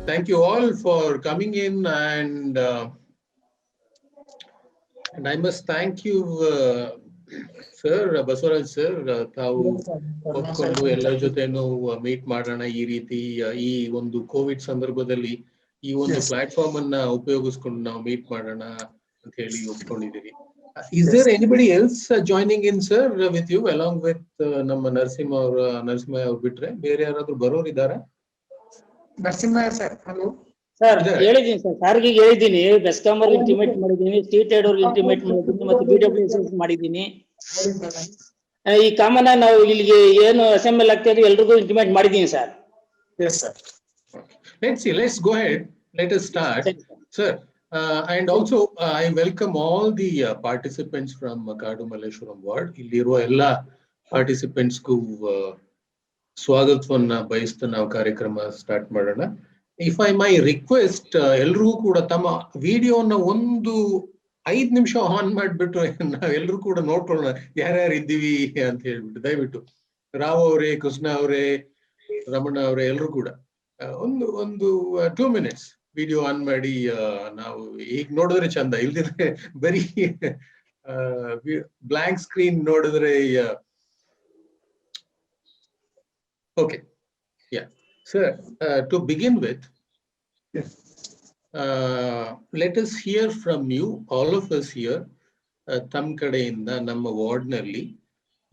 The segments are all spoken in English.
Thank you all for coming in, and I must thank you, sir, Basuraj sir. ತಾವು ಒಪ್ಕೊಂಡು ಎಲ್ಲರ ಜೊತೆನೂ meet ಮಾಡೋಣ ಈ ರೀತಿ ಈ ಒಂದು ಕೋವಿಡ್ ಸಂದರ್ಭದಲ್ಲಿ ಈ ಒಂದು ಪ್ಲಾಟ್ಫಾರ್ಮ್ ಅನ್ನ ಉಪಯೋಗಿಸ್ಕೊಂಡು ನಾವು ಮೀಟ್ ಮಾಡೋಣ ಅಂತ ಹೇಳಿ ಒಪ್ಕೊಂಡಿದ್ದೀರಿ. Is there anybody else joining in, sir, with you along with ನಮ್ಮ ನರಸಿಂಹ ಅವ್ರು ಬಿಟ್ರೆ ಬೇರೆ ಯಾರಾದ್ರೂ ಬರೋರು ಇದ್ದಾರಾ? Narasimha sir, hello sir. ಹೇಳಿದೀನಿ ಸರ್, ಸಾರ್ಗೆ ಹೇಳಿದೀನಿ, ಬೆಸ್ಕಾಂ ಅವ್ರಿಗೆ ಇಂಟಿಮೇಟ್ ಮಾಡಿದೀನಿ, ಸ್ಟೇಟ್ ಹೆಡ್ ಅವ್ರಿಗೆ ಇಂಟಿಮೇಟ್ ಮಾಡಿದೀನಿ, ಮತ್ತೆ BWSS ಮಾಡಿದೀನಿ. ಈ ಕಾಮನ್ ನಾವು ಇಲ್ಲಿಗೆ ಏನು ಅಸೆಂಬ್ಲಿ ಆಗ್ತಾ ಇದೆ ಎಲ್ರಿಗೂ ಇಂಟಿಮೇಟ್ ಮಾಡಿದೀನಿ sir. Yes sir. Let's go ahead. Let us start, sir. And also I welcome all the participants from Kadu Malleshwaram ward. ಇಲ್ಲಿರುವ ಎಲ್ಲ participants ಗೂ ಸ್ವಾಗತವನ್ನ ಬಯಸ್ತಾ ನಾವು ಕಾರ್ಯಕ್ರಮ ಸ್ಟಾರ್ಟ್ ಮಾಡೋಣ. ಇಫ್ ಐ ಮೈ ರಿಕ್ವೆಸ್ಟ್, ಎಲ್ರಿಗೂ ಕೂಡ ತಮ್ಮ ವಿಡಿಯೋನ ಒಂದು 5 ನಿಮಿಷ ಆನ್ ಮಾಡ್ಬಿಟ್ಟು ನಾವೆಲ್ಲರೂ ಕೂಡ ನೋಡ್ಕೊಳ್ಳೋಣ ಯಾರ್ಯಾರು ಇದ್ದೀವಿ ಅಂತ ಹೇಳ್ಬಿಟ್ಟು. ದಯವಿಟ್ಟು ರಾವ್ ಅವರೇ, ಕೃಷ್ಣ ಅವರೇ, ರಮಣ ಅವರೇ, ಎಲ್ಲರೂ ಕೂಡ ಒಂದು 2 minutes ವಿಡಿಯೋ ಆನ್ ಮಾಡಿ. ನಾವು ಈಗ ನೋಡಿದ್ರೆ ಚಂದ, ಇಲ್ದಿದ್ರೆ ಬರೀ ಬ್ಲಾಂಕ್ ಸ್ಕ್ರೀನ್ ನೋಡಿದ್ರೆ. Okay, yeah, sir. To begin with, let us hear from you, all of us here. ತಮ್ಮ ಕಡೆಯಿಂದ ನಮ್ಮ ವಾರ್ಡ್ ನಲ್ಲಿ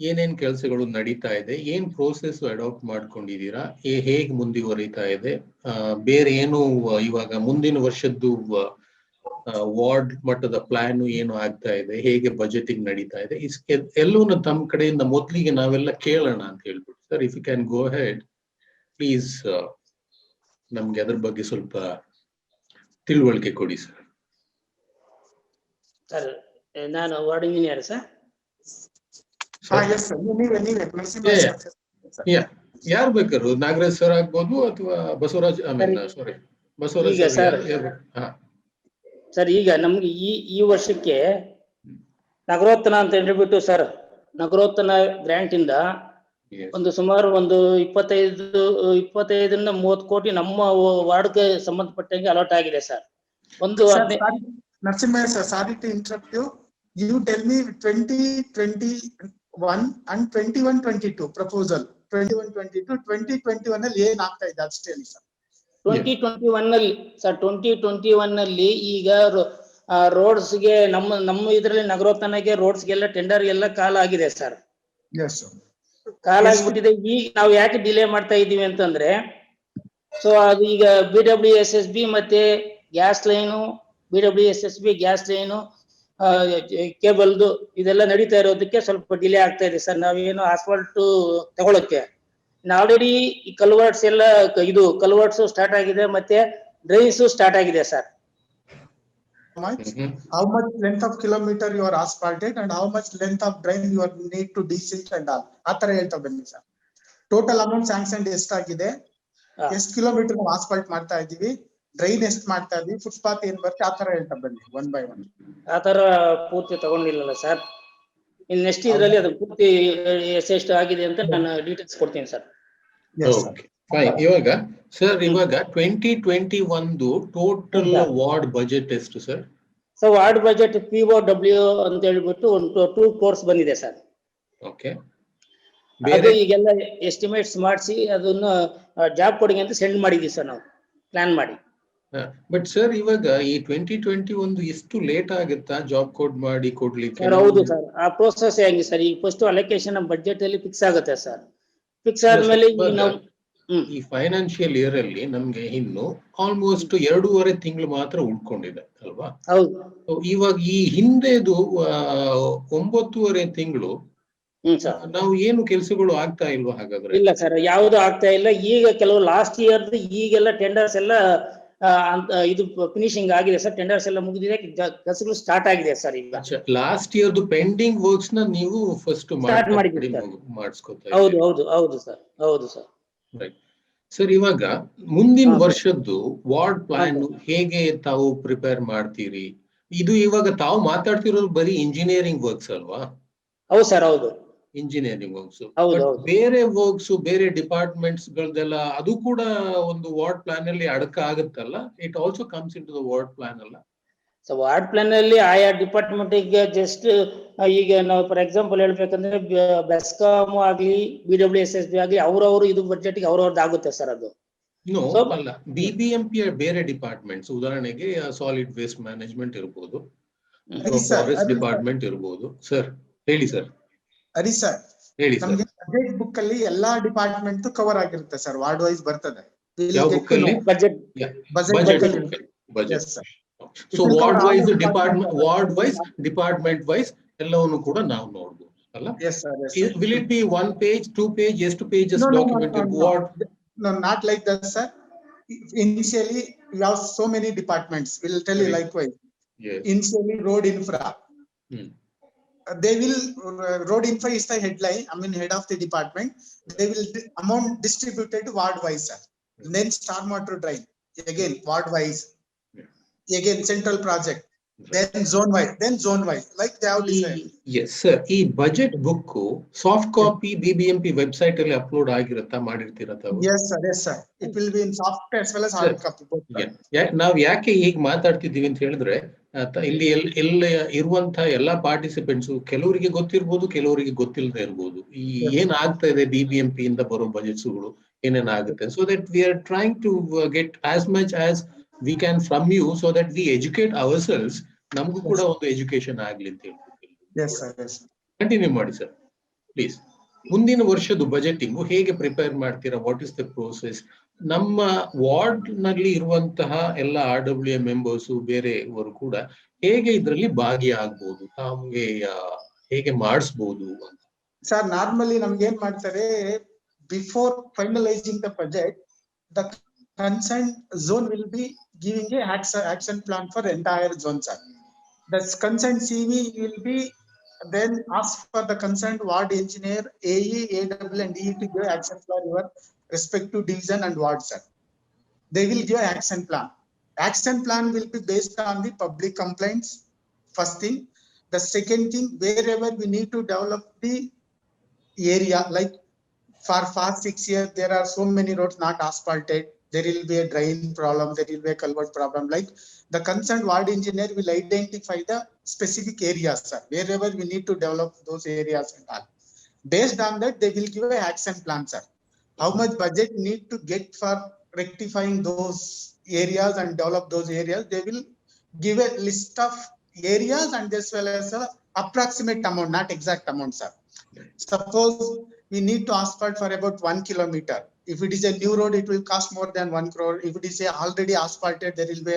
ಏನೇನ್ ಕೆಲಸಗಳು ನಡೀತಾ ಇದೆ, ಏನ್ ಪ್ರೋಸೆಸ್ ಅಡಾಪ್ಟ್ ಮಾಡ್ಕೊಂಡಿದ್ದೀರಾ, ಹೇಗೆ ಮುಂದುವರಿತಾ ಇದೆ, ಬೇರೆ ಏನು ಇವಾಗ ಮುಂದಿನ ವರ್ಷದ್ದು ವಾರ್ಡ್ ಮಟ್ಟದ ಪ್ಲಾನ್ ಏನು ಆಗ್ತಾ ಇದೆ, ಹೇಗೆ ಬಜೆಟಿಂಗ್ ನಡೀತಾ ಇದೆ, ಎಲ್ಲವನ್ನ ತಮ್ಮ ಕಡೆಯಿಂದ ಮೊದಲಿಗೆ ನಾವೆಲ್ಲ ಕೇಳೋಣ ಅಂತ ಹೇಳ್ಬಿಟ್ಟು. Sir, if you can go ahead please, ನಮ್ಗೆ ಅದ್ರ ಬಗ್ಗೆ ಸ್ವಲ್ಪ ತಿಳುವಳಿಕೆ ಕೊಡಿ ಸರ್. ಸರ್, ನಾನು ವಾರ್ಡ್ ಇಂಜಿನಿಯರ್ ಸರ್. ಯಾರು ಬೇಕಾದ್ರು, ನಾಗರಾಜ್ ಸರ್ ಆಗ್ಬೋದು ಅಥವಾ ಬಸವರಾಜ್, ಬಸವರಾಜ್ ಸರ್. ಈಗ ನಮ್ಗೆ ಈ ವರ್ಷಕ್ಕೆ ನಗರೋತ್ಥಾನ ಅಂತ ಹೇಳ್ಬಿಟ್ಟು ಸರ್, ನಗರೋತ್ಥಾನ ಗ್ರಾಂಟ್ ಇಂದ ಒಂದು ಸುಮಾರು ಒಂದು 25ರಿಂದ 30 ಕೋಟಿ ನಮ್ಮ ವಾರ್ಡ್ಗೆ ಸಂಬಂಧಪಟ್ಟಂಗೆ ಅಲಾಟ್ ಆಗಿದೆ sir. Narasimha sir, sorry to interrupt you. You tell me 2021 and 21-22 proposal. 21-22, 2021 ಅಲ್ಲಿ ಏನ್ ಆಗ್ತಾ ಇದೆ ಅಷ್ಟೇ ಹೇಳಿ ಸರ್. 2021 ನಲ್ಲಿ ಸರ್, 2021 ನಲ್ಲಿ ಈಗ ರೋಡ್ಸ್ಗೆ ನಮ್ಮ ಇದರಲ್ಲಿ ನಗರೋತ್ಥಾನಕ್ಕೆ ರೋಡ್ಸ್ಗೆಲ್ಲ ಟೆಂಡರ್ ಎಲ್ಲ ಕಾಲ ಆಗಿದೆ ಸರ್. ಕಾಲ ಆಗ್ಬಿಟ್ಟಿದೆ. ಈಗ ನಾವು ಯಾಕೆ ಡಿಲೇ ಮಾಡ್ತಾ ಇದೀವಿ ಅಂತಂದ್ರೆ, ಸೊ ಅದು ಈಗ BWSSB ಮತ್ತೆ gas line, BWSSB gas line, ಕೇಬಲ್ದು ಇದೆಲ್ಲ ನಡೀತಾ ಇರೋದಕ್ಕೆ ಸ್ವಲ್ಪ ಡಿಲೇ ಆಗ್ತಾ ಇದೆ ಸರ್. ನಾವೇನು ಆಸ್ಫಾಲ್ಟ್ ತಗೊಳಕ್ಕೆ ಆಲ್ರೆಡಿ ಈ ಕಲ್ವರ್ಟ್ಸ್ ಎಲ್ಲ ಕಲ್ವರ್ಟ್ಸ್ ಸ್ಟಾರ್ಟ್ ಆಗಿದೆ, ಮತ್ತೆ ಡ್ರೈನ್ಸ್ ಸ್ಟಾರ್ಟ್ ಆಗಿದೆ sir. How much length of kilometer you are asphalted and how much length of drain you are need to desilt and all ಆತರ ಹೇಳ್ತಾ ಬನ್ನಿ ಸರ್. ಟೋಟಲ್ ಅಮೌಂಟ್ ಸ್ಯಾಂಕ್ಷನ್ ಎಷ್ಟಾಗಿದೆ, ಎಷ್ಟು ಕಿಲೋಮೀಟರ್ ನಾವು ಆಸ್ಫಾಲ್ಟ್ ಮಾಡ್ತಾ ಇದೀವಿ, ಡ್ರೈನ್ ಎಷ್ಟು ಮಾಡ್ತಾ ಇದೀವಿ, ಫುಟ್ಪಾತ್ ಏನ್ ಬರುತ್ತೆ ಆತರ ಹೇಳ್ತಾ ಬನ್ನಿ ಒನ್ ಬೈ ಒನ್. ಆತರ ಪೂರ್ತಿ ತಗೊಂಡಿಲ್ಲಲ್ಲ ಸರ್. ಇನ್ ನೆಕ್ಸ್ಟ್ ಇದ್ರಲ್ಲಿ ಅದು ಪೂರ್ತಿ ಎಷ್ಟು ಆಗಿದೆ ಅಂತ ನಾನು ಡೀಟೇಲ್ಸ್ ಕೊಡ್ತೀನಿ ಸರ್. ಇವಾಗ ಸರ್, ಇವಾಗ 2021 ಟೋಟಲ್ ವಾರ್ಡ್ ಬಜೆಟ್ ಎಷ್ಟು sir? So ward budget POW ಅಂತ ಹೇಳ್ಬಿಟ್ಟು ಒಂದು 2 crores ಬಂದಿದೆ ಸರ್. ಓಕೆ. ಅದು ಈಗೆಲ್ಲ ಎಸ್ಟಿಮೇಟ್ಸ್ ಮಾಡಿಸಿ ಅದನ್ನ ಜಾಬ್ ಕೊಡಿಗೆ ಅಂತ ಸೆಂಡ್ ಮಾಡಿದೀವಿ ಸರ್ ನಾವು ಪ್ಲಾನ್ ಮಾಡಿ. ಬಟ್ ಸರ್, ಇವಾಗ ಈ 2021 ಎಷ್ಟು ಲೇಟ್ ಆಗುತ್ತಾ ಜಾಬ್ ಕೋಡ್ ಮಾಡಿ ಕೊಡ್ಲಿಕ್ಕೆ? ಹೌದು ಸರ್, ಆ ಪ್ರೋಸೆಸ್ ಹೆಂಗೆ ಸರ್, ಈಗ ಫಸ್ಟ್ ಅಲೋಕೇಶನ್ ಬಜೆಟ್ ಅಲ್ಲಿ ಫಿಕ್ಸ್ ಆಗುತ್ತೆ ಸರ್. ಫಿಕ್ಸ್ ಆದ್ಮೇಲೆ ಈ ಫೈನಾನ್ಷಿಯಲ್ ಇಯರ್ ಅಲ್ಲಿ ನಮ್ಗೆ ಇನ್ನು ಆಲ್ಮೋಸ್ಟ್ 2.5 ತಿಂಗಳು ಮಾತ್ರ ಉಳ್ಕೊಂಡಿದೆ ಅಲ್ವಾ? ಹೌದು. ಇವಾಗ ಈ ಹಿಂದೆದು 9.5 ತಿಂಗಳು ನಾವು ಏನು ಕೆಲಸಗಳು ಆಗ್ತಾ ಇಲ್ವಾ ಹಾಗಾದ್ರೆ? ಇಲ್ಲ ಸರ್, ಯಾವ್ದು ಆಗ್ತಾ ಇಲ್ಲ. ಈಗ ಕೆಲವು ಲಾಸ್ಟ್ ಇಯರ್ ಈಗೆಲ್ಲ ಟೆಂಡರ್ಸ್ ಎಲ್ಲ ಇದು ಫಿನಿಶಿಂಗ್ ಆಗಿದೆ ಸರ್. ಟೆಂಡರ್ಸ್ ಎಲ್ಲ ಮುಗಿದಿದೆ, ಕೆಲಸಗಳು ಸ್ಟಾರ್ಟ್ ಆಗಿದೆ ಸರ್. ಈಗ ಲಾಸ್ಟ್ ಇಯರ್ದು ಪೆಂಡಿಂಗ್ ವರ್ಕ್ಸ್ ನ ನೀವು ಫಸ್ಟ್ ಮಾಡಿಸ್ಕೊತಾ? ಹೌದು ಹೌದು ಹೌದು ಸರ್, ಹೌದು ಸರ್. ಸರ್, ಇವಾಗ ಮುಂದಿನ ವರ್ಷದ್ದು ವಾರ್ಡ್ ಪ್ಲಾನ್ ಹೇಗೆ ತಾವು ಪ್ರಿಪೇರ್ ಮಾಡ್ತೀರಿ? ಇದು ಇವಾಗ ತಾವು ಮಾತಾಡ್ತಿರೋದು ಬರೀ ಇಂಜಿನಿಯರಿಂಗ್ ವರ್ಕ್ಸ್ ಅಲ್ವಾ? ಹೌದು ಸರ್, ಹೌದು. Engineering works. ಹೌದು, ಬಟ್ ಹೌದು. ಬೇರೆ ವರ್ಕ್ಸ್, ಬೇರೆ ಡಿಪಾರ್ಟ್ಮೆಂಟ್ಸ್ ಗಳದೆಲ್ಲ ಅದು ಕೂಡ ಒಂದು ವಾರ್ಡ್ ಪ್ಲಾನ್ ಅಲ್ಲಿ ಅಡಕ ಆಗುತ್ತಲ್ಲ, it also comes into the ward plan ಅಲ್ಲ? ಸೊ ವಾರ್ಡ್ ಪ್ಲಾನ್ ಅಲ್ಲಿ ಆಯಾ ಡಿಪಾರ್ಟ್ಮೆಂಟ್ ಗೆ ಜಸ್ಟ್ ಈಗ ನಾವು ಫಾರ್ ಎಕ್ಸಾಂಪಲ್ ಹೇಳ್ಬೇಕಂದ್ರೆ ಬೆಸ್ಕಾಂ ಆಗ್ಲಿ, BWSSB ಆಗ್ಲಿ, ಅವ್ರವ್ರು ಇದು ಬಜೆಟ್ ಗೆ ಅವ್ರವ್ರದ್ದು ಆಗುತ್ತೆ ಸರ್ ಅದು. ನೋ So, ಅಲ್ಲ, BBMP ಬೇರೆ ಡಿಪಾರ್ಟ್ಮೆಂಟ್ಸ್, ಉದಾಹರಣೆಗೆ ಸಾಲಿಡ್ ವೇಸ್ಟ್ ಮ್ಯಾನೇಜ್ಮೆಂಟ್ ಇರ್ಬೋದು, ಫಾರೆಸ್ಟ್ ಡಿಪಾರ್ಟ್ಮೆಂಟ್ ಇರ್ಬೋದು. ಸರ್ ಹೇಳಿ ಸರ್. ಹರಿ ಸರ್, ಹೇಳಿ ಸರ್. ನಮ್ಗೆ ಬಜೆಟ್ ಬುಕ್ ಅಲ್ಲಿ ಎಲ್ಲಾ ಡಿಪಾರ್ಟ್ಮೆಂಟ್ ಕವರ್ ಆಗಿರುತ್ತೆ ಸರ್, ವಾರ್ಡ್ ವೈಸ್ ಬರ್ತದೆ. ಯಾವ ಬುಕ್ ಅಲ್ಲಿ? Budget budget. So ward wise department wise ಎಲ್ಲವನ್ನು ಕೂಡ ನಾವು ನೋಡ್ಬೋದು ಅಲ್ಲ? Will it be 1 page, 2 page, ಎಷ್ಟು pages documented? No, not like that, sir. Initially, we have so many departments. We'll tell you likewise. Yes. Initially, road infra. They will, road infra is the headline, I mean head of the department. They will amount distributed ward wise, sir. Then stormwater drain, again ward wise. Again central project. Then zone wise, like they have decided. Yes sir. ಈ budget book soft copy BBMP website ಅಲ್ಲಿ upload ಆಗಿರುತ್ತಾ, ಮಾಡಿರ್ತೀರಾ ತಾವು? Yes sir. It will be in soft as well as hard copy both. ನಾವ್ ಯಾಕೆ ಹೀಗೆ ಮಾತಾಡ್ತಿದ್ದೀವಿ ಅಂತ ಹೇಳಿದ್ರೆ, ಇಲ್ಲಿ ಎಲ್ಲ ಇರುವಂತಹ ಎಲ್ಲಾ ಪಾರ್ಟಿಸಿಪೆಂಟ್ಸ್ ಕೆಲವರಿಗೆ ಗೊತ್ತಿರ್ಬೋದು, ಕೆಲವರಿಗೆ ಗೊತ್ತಿಲ್ಲದೆ ಇರ್ಬೋದು ಈ ಏನ್ ಆಗ್ತಾ ಇದೆ BBMP ಇಂದ ಬರೋ ಬಜೆಟ್ಸ್ಗಳು ಏನೇನಾಗುತ್ತೆ. So that we are trying to get as much as we can from you, so that we educate ourselves. ನಮಗೂ ಕೂಡ ಒಂದು ಎಜುಕೇಶನ್ ಆಗ್ಲಿ ಅಂತ ಹೇಳ್ತೀವಿ. Yes sir. ಕಂಟಿನ್ಯೂ ಮಾಡಿ ಸರ್ ಪ್ಲೀಸ್. ಮುಂದಿನ ವರ್ಷದ ಬಜೆಟಿಂಗ್ ಹೇಗೆ ಪ್ರಿಪೇರ್ ಮಾಡ್ತೀರಾ? What is the process? ನಮ್ಮ ವಾರ್ಡ್ ನಲ್ಲಿ ಇರುವಂತಹ ಎಲ್ಲ RWA ಮೆಂಬರ್ಸ್ ಬೇರೆಯವರು ಕೂಡ ಹೇಗೆ ಇದರಲ್ಲಿ ಭಾಗಿಯಾಗಬಹುದು, ತಮಗೆ ಹೇಗೆ ಮಾಡಿಸಬಹುದು ಅಂತ? ಸರ್ ನಾರ್ಮಲಿ ನಮ್ಗೆ ಏನ್ ಮಾಡ್ತಾರೆ, before finalising the budget, the concerned zone will be giving a action plan for entire zone, sir. The concerned CV will be then ask for the concerned ward engineer, AE, AW and EE to give action plan your respective division and ward, sir. They will give action plan. Action plan will be based on the public complaints, first thing. The second thing, wherever we need to develop the area, like for past 6 years there are so many roads not asphalted, there will be a drain problem, there will be a culvert problem. Like the concerned ward engineer will identify the specific areas, sir, wherever we need to develop those areas and all. Based on that, they will give an action plan, sir. How much budget need to get for rectifying those areas and develop those areas? They will give a list of areas and as well as a approximate amount, not exact amount, sir. Suppose we need to asphalt for about 1 kilometer. If it is a new road, it will cost more than 1 crore. If it is already asphalted, there will be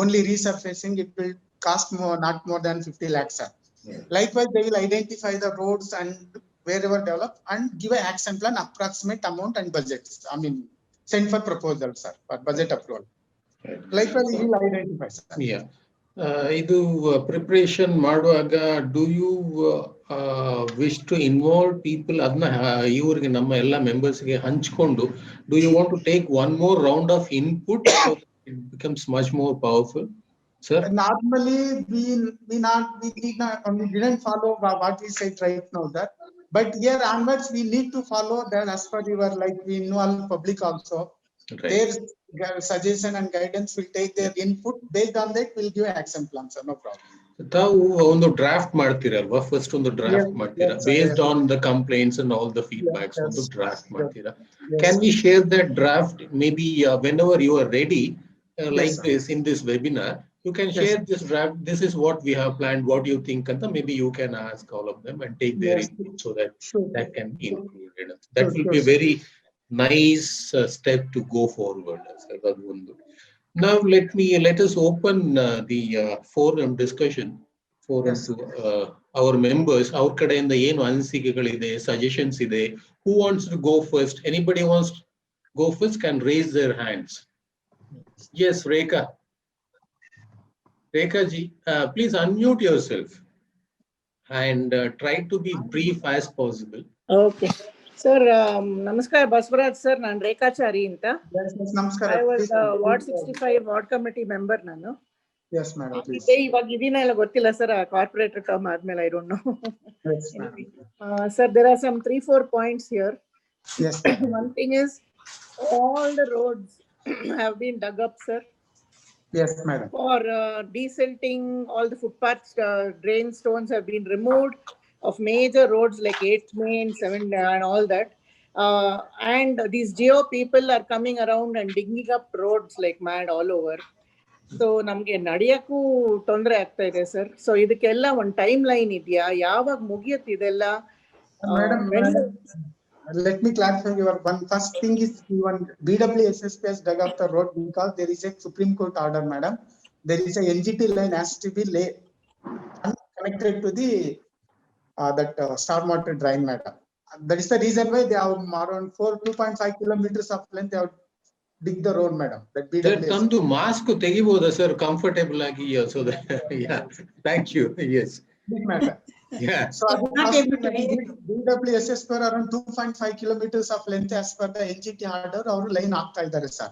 only resurfacing, it will cost more, not more than 50 lakhs, sir. Likewise, they will identify the roads and wherever develop and give an action plan, approximate amount and budgets. I mean, send for proposal, sir, for budget approval. Likewise, he will identify, sir. Yeah. ಇದು preparation ಮಾಡುವಾಗ do you wish to involve people? ಅದನ್ನ ಇವ್ರಿಗೆ ನಮ್ಮ ಎಲ್ಲ ಮೆಂಬರ್ಸ್ಗೆ ಹಂಚ್ಕೊಂಡು do you want to take one more round of input so it becomes much more powerful? Sir normally we didn't follow what we said right now, that but here onwards we need to follow that as per your, like we involve public also. Right. Their suggestion and guidance will take their input. Based on that, we'll give action plan, sir. No problem. ತಾವು ಒಂದು draft ಮಾಡ್ತೀರಲ್ವಾ? First ಒಂದು draft ಮಾಡ್ತೀರಾ based on the complaints and all the feedbacks. ಒಂದು draft ಮಾಡ್ತೀರಾ. Can we share that draft may be whenever you are ready, like this in this webinar? You can share this draft. This is what we have planned. What do you think? And maybe you can ask all of them and take their input so that that can be included. That will be a very nice step to go forward. Now let us open the forum discussion forum to our members. Our kadayinda ಏನು ಅನಿಸಿಕೆಗಳಿದೆ, suggestions ಇದೆ? Who wants to go first? Anybody wants to go first can raise their hands. Yes, Rekha ji, please unmute yourself and try to be brief as possible. Okay. Sir, namaskar Baswaraj sir, nan Rekachari anta. Yes, namaskar. I was Ward 65 Ward Committee member nanu. Yes, madam. Please. ಇವಾಗ ಇದೀನ ಎಲ್ಲ ಗೊತ್ತಿಲ್ಲ sir, corporate term ಆದ್ಮೇಲೆ I don't know. Yes, madam. Sir, there are some 3-4 points here. Yes, madam. One thing is, all the roads have been dug up, sir, Yes, madam. for desilting. All the footpaths, drain stones have been removed of major roads like 8th Main, 7th and all that. And these geo people are coming around and digging up roads like mad all over. So ನಮ್ಗೆ ನಡೆಯಕ್ಕೂ ತೊಂದರೆ ಆಗ್ತಾ ಇದೆ sir. So ಇದಕ್ಕೆಲ್ಲ ಒಂದು time line ಇದೆಯಾ, ಯಾವಾಗ ಮುಗಿಯುತ್ತೆ ಇದೆಲ್ಲ? Madam, let me clarify your one. First thing is one BWSSP has dug up the road because there is a Supreme Court order, madam. There is a NGT line has to be connected to the stormwater drain, madam. That is the reason why they have around 2.5 kilometers of length. They have dig the road, madam. That BWSSP. ತಮ್ದು mask ತೆಗಿಬಹುದಾ sir comfortable ಆಗಿ? So thank you. Yes Madam. Yeah. So BWSSP around 2.5 kilometers of length as per the NGT order, our line ಆಗ್ತಾ ಇದ್ದಾರೆ sir.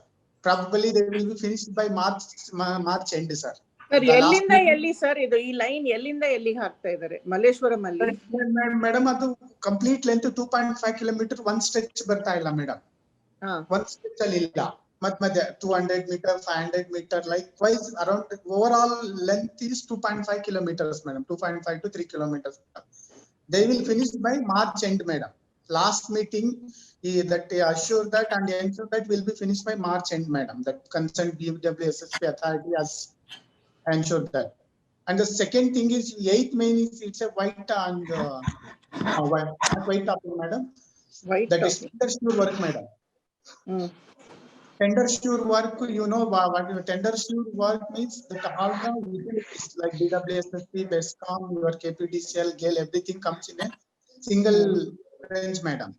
Probably they will be finished by March end, sir. Sir ಎಲ್ಲಿಂದ ಎಲ್ಲಿ sir ಇದು? ಈ line ಎಲ್ಲಿಂದ ಎಲ್ಲಿಗೆ ಹಾಕ್ತಾ ಇದ್ದಾರೆ? ಮಲ್ಲೇಶ್ವರಂ ಅಲ್ಲಿ ಮೇಡಮ್ ಅದು complete length 2.5 kilometer one stretch ಬರ್ತಾ ಇಲ್ಲ ಮೇಡಮ್. One stretch ಅಲ್ಲಿ ಇಲ್ಲ. ಮಧ್ಯ 200 meter, 500 meter, likewise around overall length is 2.5 kilometers, madam. 2.5 to 3 kilometers. They will finish by March end, madam. Last meeting that they assured that and ensured that will be finished by March end, madam. That concerned BWSSP authority has ensured that. And the second thing is 8th Main is it's a white and white topping, madam. White that is tender sure work, madam. Tender sure work, you know what tender sure work means? That all the utilities like BWSSP, BESCOM, your KPDCL, GAIL, everything comes in a single range, madam.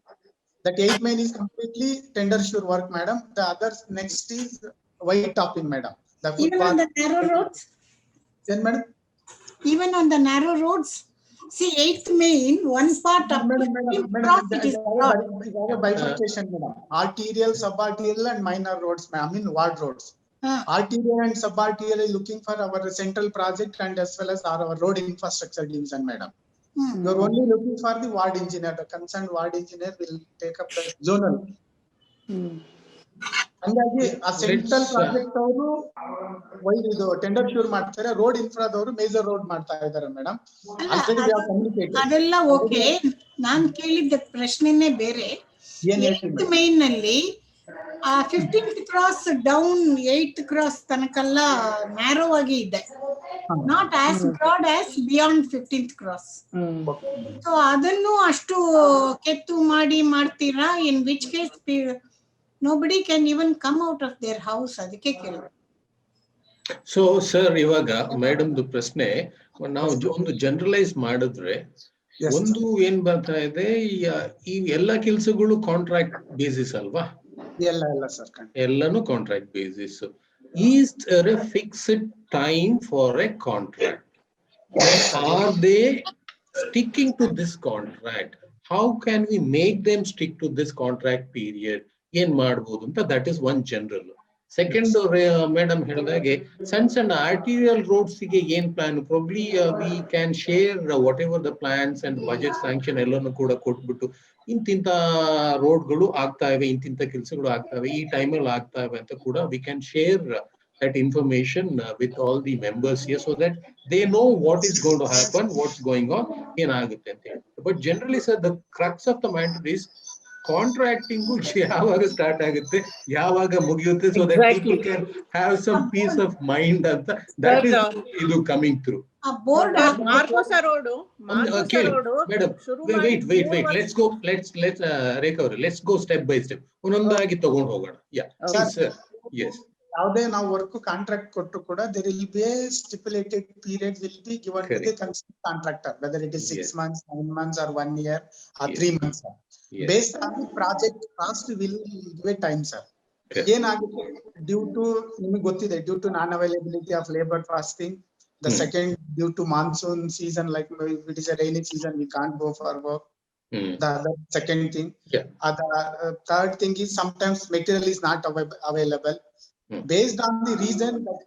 That 8th Main is completely tender sure work, madam. The others next is white topping, madam. Even on the narrow roads? Then, madam? Even on the narrow roads? See, 8th Main, one part of it is bifurcation, madam. Arterial, subarterial and minor roads, ma'am. I mean ward roads. Arterial and subarterial is looking for our central project and as well as our road infrastructure division, madam. You're only looking for the ward engineer. The concerned ward engineer will take up the zonal. ಹಂಗಾಗಿ ಆ central project ಅವರು ಇದು tender sure ಮಾಡ್ತಾರೆ. Road ಇನ್ಫ್ರಾದವರು major road ಮಾಡ್ತಾ ಇದ್ದಾರೆ madam. ಅದೆಲ್ಲ okay. ನಾನ್ ಕೇಳಿದ್ದ ಪ್ರಶ್ನೆನೇ ಬೇರೆ. 8th Main ನಲ್ಲಿ 15th cross down 8th cross ತನಕಲ್ಲ ನ್ಯಾರೋ ಆಗಿ ಇದೆ. Not as broad as beyond 15th cross. So ಅದನ್ನು ಅಷ್ಟು ಕೆತ್ತು ಮಾಡ್ತೀರಾ? In which case nobody can even come out of their house. ಅದಕ್ಕೆ ಕೇಳಿದೆ. ಸೊ ಸರ್ ಇವಾಗ ಮೇಡಮ್ದು ಪ್ರಶ್ನೆ ನಾವು ಒಂದು ಜನರಲೈಸ್ ಮಾಡಿದ್ರೆ ಒಂದು ಏನ್ ಬರ್ತಾ ಇದೆ, ಈ ಎಲ್ಲಾ ಕೆಲಸಗಳು ಕಾಂಟ್ರಾಕ್ಟ್ ಬೇಸಿಸ್ ಅಲ್ವಾ? ಎಲ್ಲ ಸರ್ ಎಲ್ಲಾನು contract basis. Is there a fixed time for a contract? Are they sticking to this contract? How can we make them stick to this contract period? ಏನ್ ಮಾಡಬಹುದು ಅಂತ, that is one general. Second madam ಹೇಳಿದಾಗೆ ಸಣ್ಣ arterial roads ಗೆ ಏನ್ plan? Probably we can share whatever the plans and budget sanction ಎಲ್ಲಾನು ಕೂಡ ಕೊಟ್ಬಿಟ್ಟು ಇಂತಿಂತ ರೋಡ್ಗಳು ಆಗ್ತಾ ಇವೆ, ಇಂತಿಂತ ಕೆಲಸಗಳು ಆಗ್ತಾ ಇವೆ, ಈ ಟೈಮಲ್ಲಿ ಆಗ್ತಾ ಇವೆ ಅಂತ ಕೂಡ V can share that information with all the members here so that they know what is going to happen, what's going on, ಏನಾಗುತ್ತೆ ಅಂತ ಹೇಳಿ. But generally sir, the crux of the matter is contracting ಯಾವಾಗ start ಆಗುತ್ತೆ, ಯಾವಾಗ ಮುಗಿಯುತ್ತೆ, so that people can have some peace of mind ಅಂತ. That is ಇದು coming through. ಮಾರ್ಕೋಸ road madam wait let's recover. Let's go step by step, ಒಂದೊಂದಾಗಿ ತಗೊಂಡು ಹೋಗೋಣ. Yes. ಯಾವುದೇ ನಾವು ವರ್ಕ್ ಕಾಂಟ್ರಾಕ್ಟ್ ಕೊಟ್ಟರು ಕೂಡ there will be a stipulated period will be given to the contractor, whether it is 6 months, 9 months or 1 year or 3 months. Yes. Based on the project cost will give a time, sir. ಏನಾಗುತ್ತೆ due to ನಿಮಗೆ ಗೊತ್ತಿದೆ, due to non availability of labour fasting. The second, due to monsoon season, like if it is a rainy season, we can't go for work. The other second thing. The third thing is sometimes material is not available. based on the reason that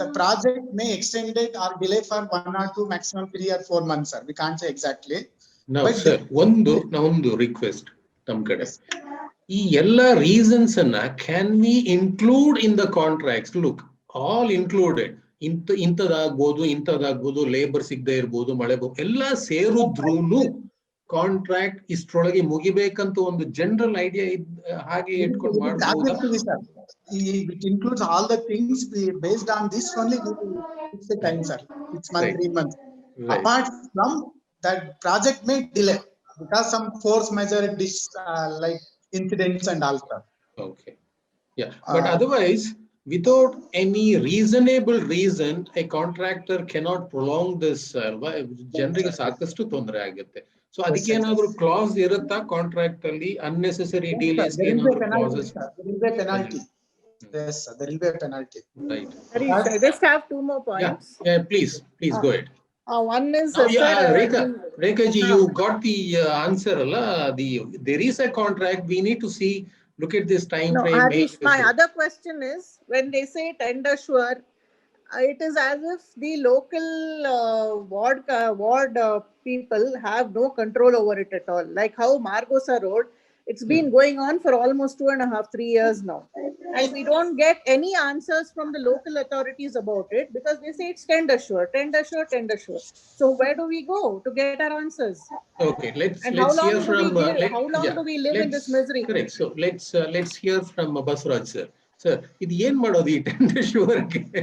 the project may extend it or delay for 1 or 2, maximum 3 or 4 months, sir. We can't say exactly. Now, But sir, ಒಂದು request ತಮ್ಮ ಕಡೆ. ಈ ಎಲ್ಲ reasons ಅನ್ನ can we include in the contracts? Look, all included. ಇಂಥದ್ದಾಗ್ಬೋದು, labour ಸಿಗದೆ ಇರ್ಬೋದು, ಮಳೆ ಎಲ್ಲ ಸೇರಿದ್ರೂನು ಕಾಂಟ್ರಾಕ್ಟ್ ಇಷ್ಟರೊಳಗೆ ಮುಗಿಬೇಕಂತ ಒಂದು ಜನರಲ್ ಐಡಿಯಾ ಹಾಗೆ ಇಟ್ಕೊಂಡು ಮಾಡಬಹುದು. It includes all the things. Based on this only we will fix the time, sir. 6 months, 3 months. Apart from that, project may delay because some force majeure like incidents and all stuff. Okay, yeah, but otherwise, without any reasonable reason, a contractor cannot prolong this. ಜನರಿಗೆ ಸಾಕಷ್ಟು ತೊಂದರೆ ಆಗುತ್ತೆ. So ಅದಕ್ಕೆ ಏನಾದರೂ class ಇರುತ್ತಾ contract ಅಲ್ಲಿ? Unnecessary delays ಏನಾದರೂ classes? There will be a penalty. Yes, sir, there will be a penalty. Right. I just have 2 more points. Yeah, please go ahead. One is Rekha ji, you got the answer, alla? There is a contract. We need to see. Look at this time frame. Harish, my other question is, when they say tender sure, it is as if the local ward people have no control over it at all. Like how Margosa Road, it's been going on for almost 2.5, 3 years now, and we don't get any answers from the local authorities about it because they say it's tender sure. So where do we go to get our answers? Okay, let's hear from how long do we live in this misery? Correct. So let's hear from Basraj sir. Sir, ಇದು ಏನ್ ಮಾಡೋದು ಈ tender sure ಗೆ?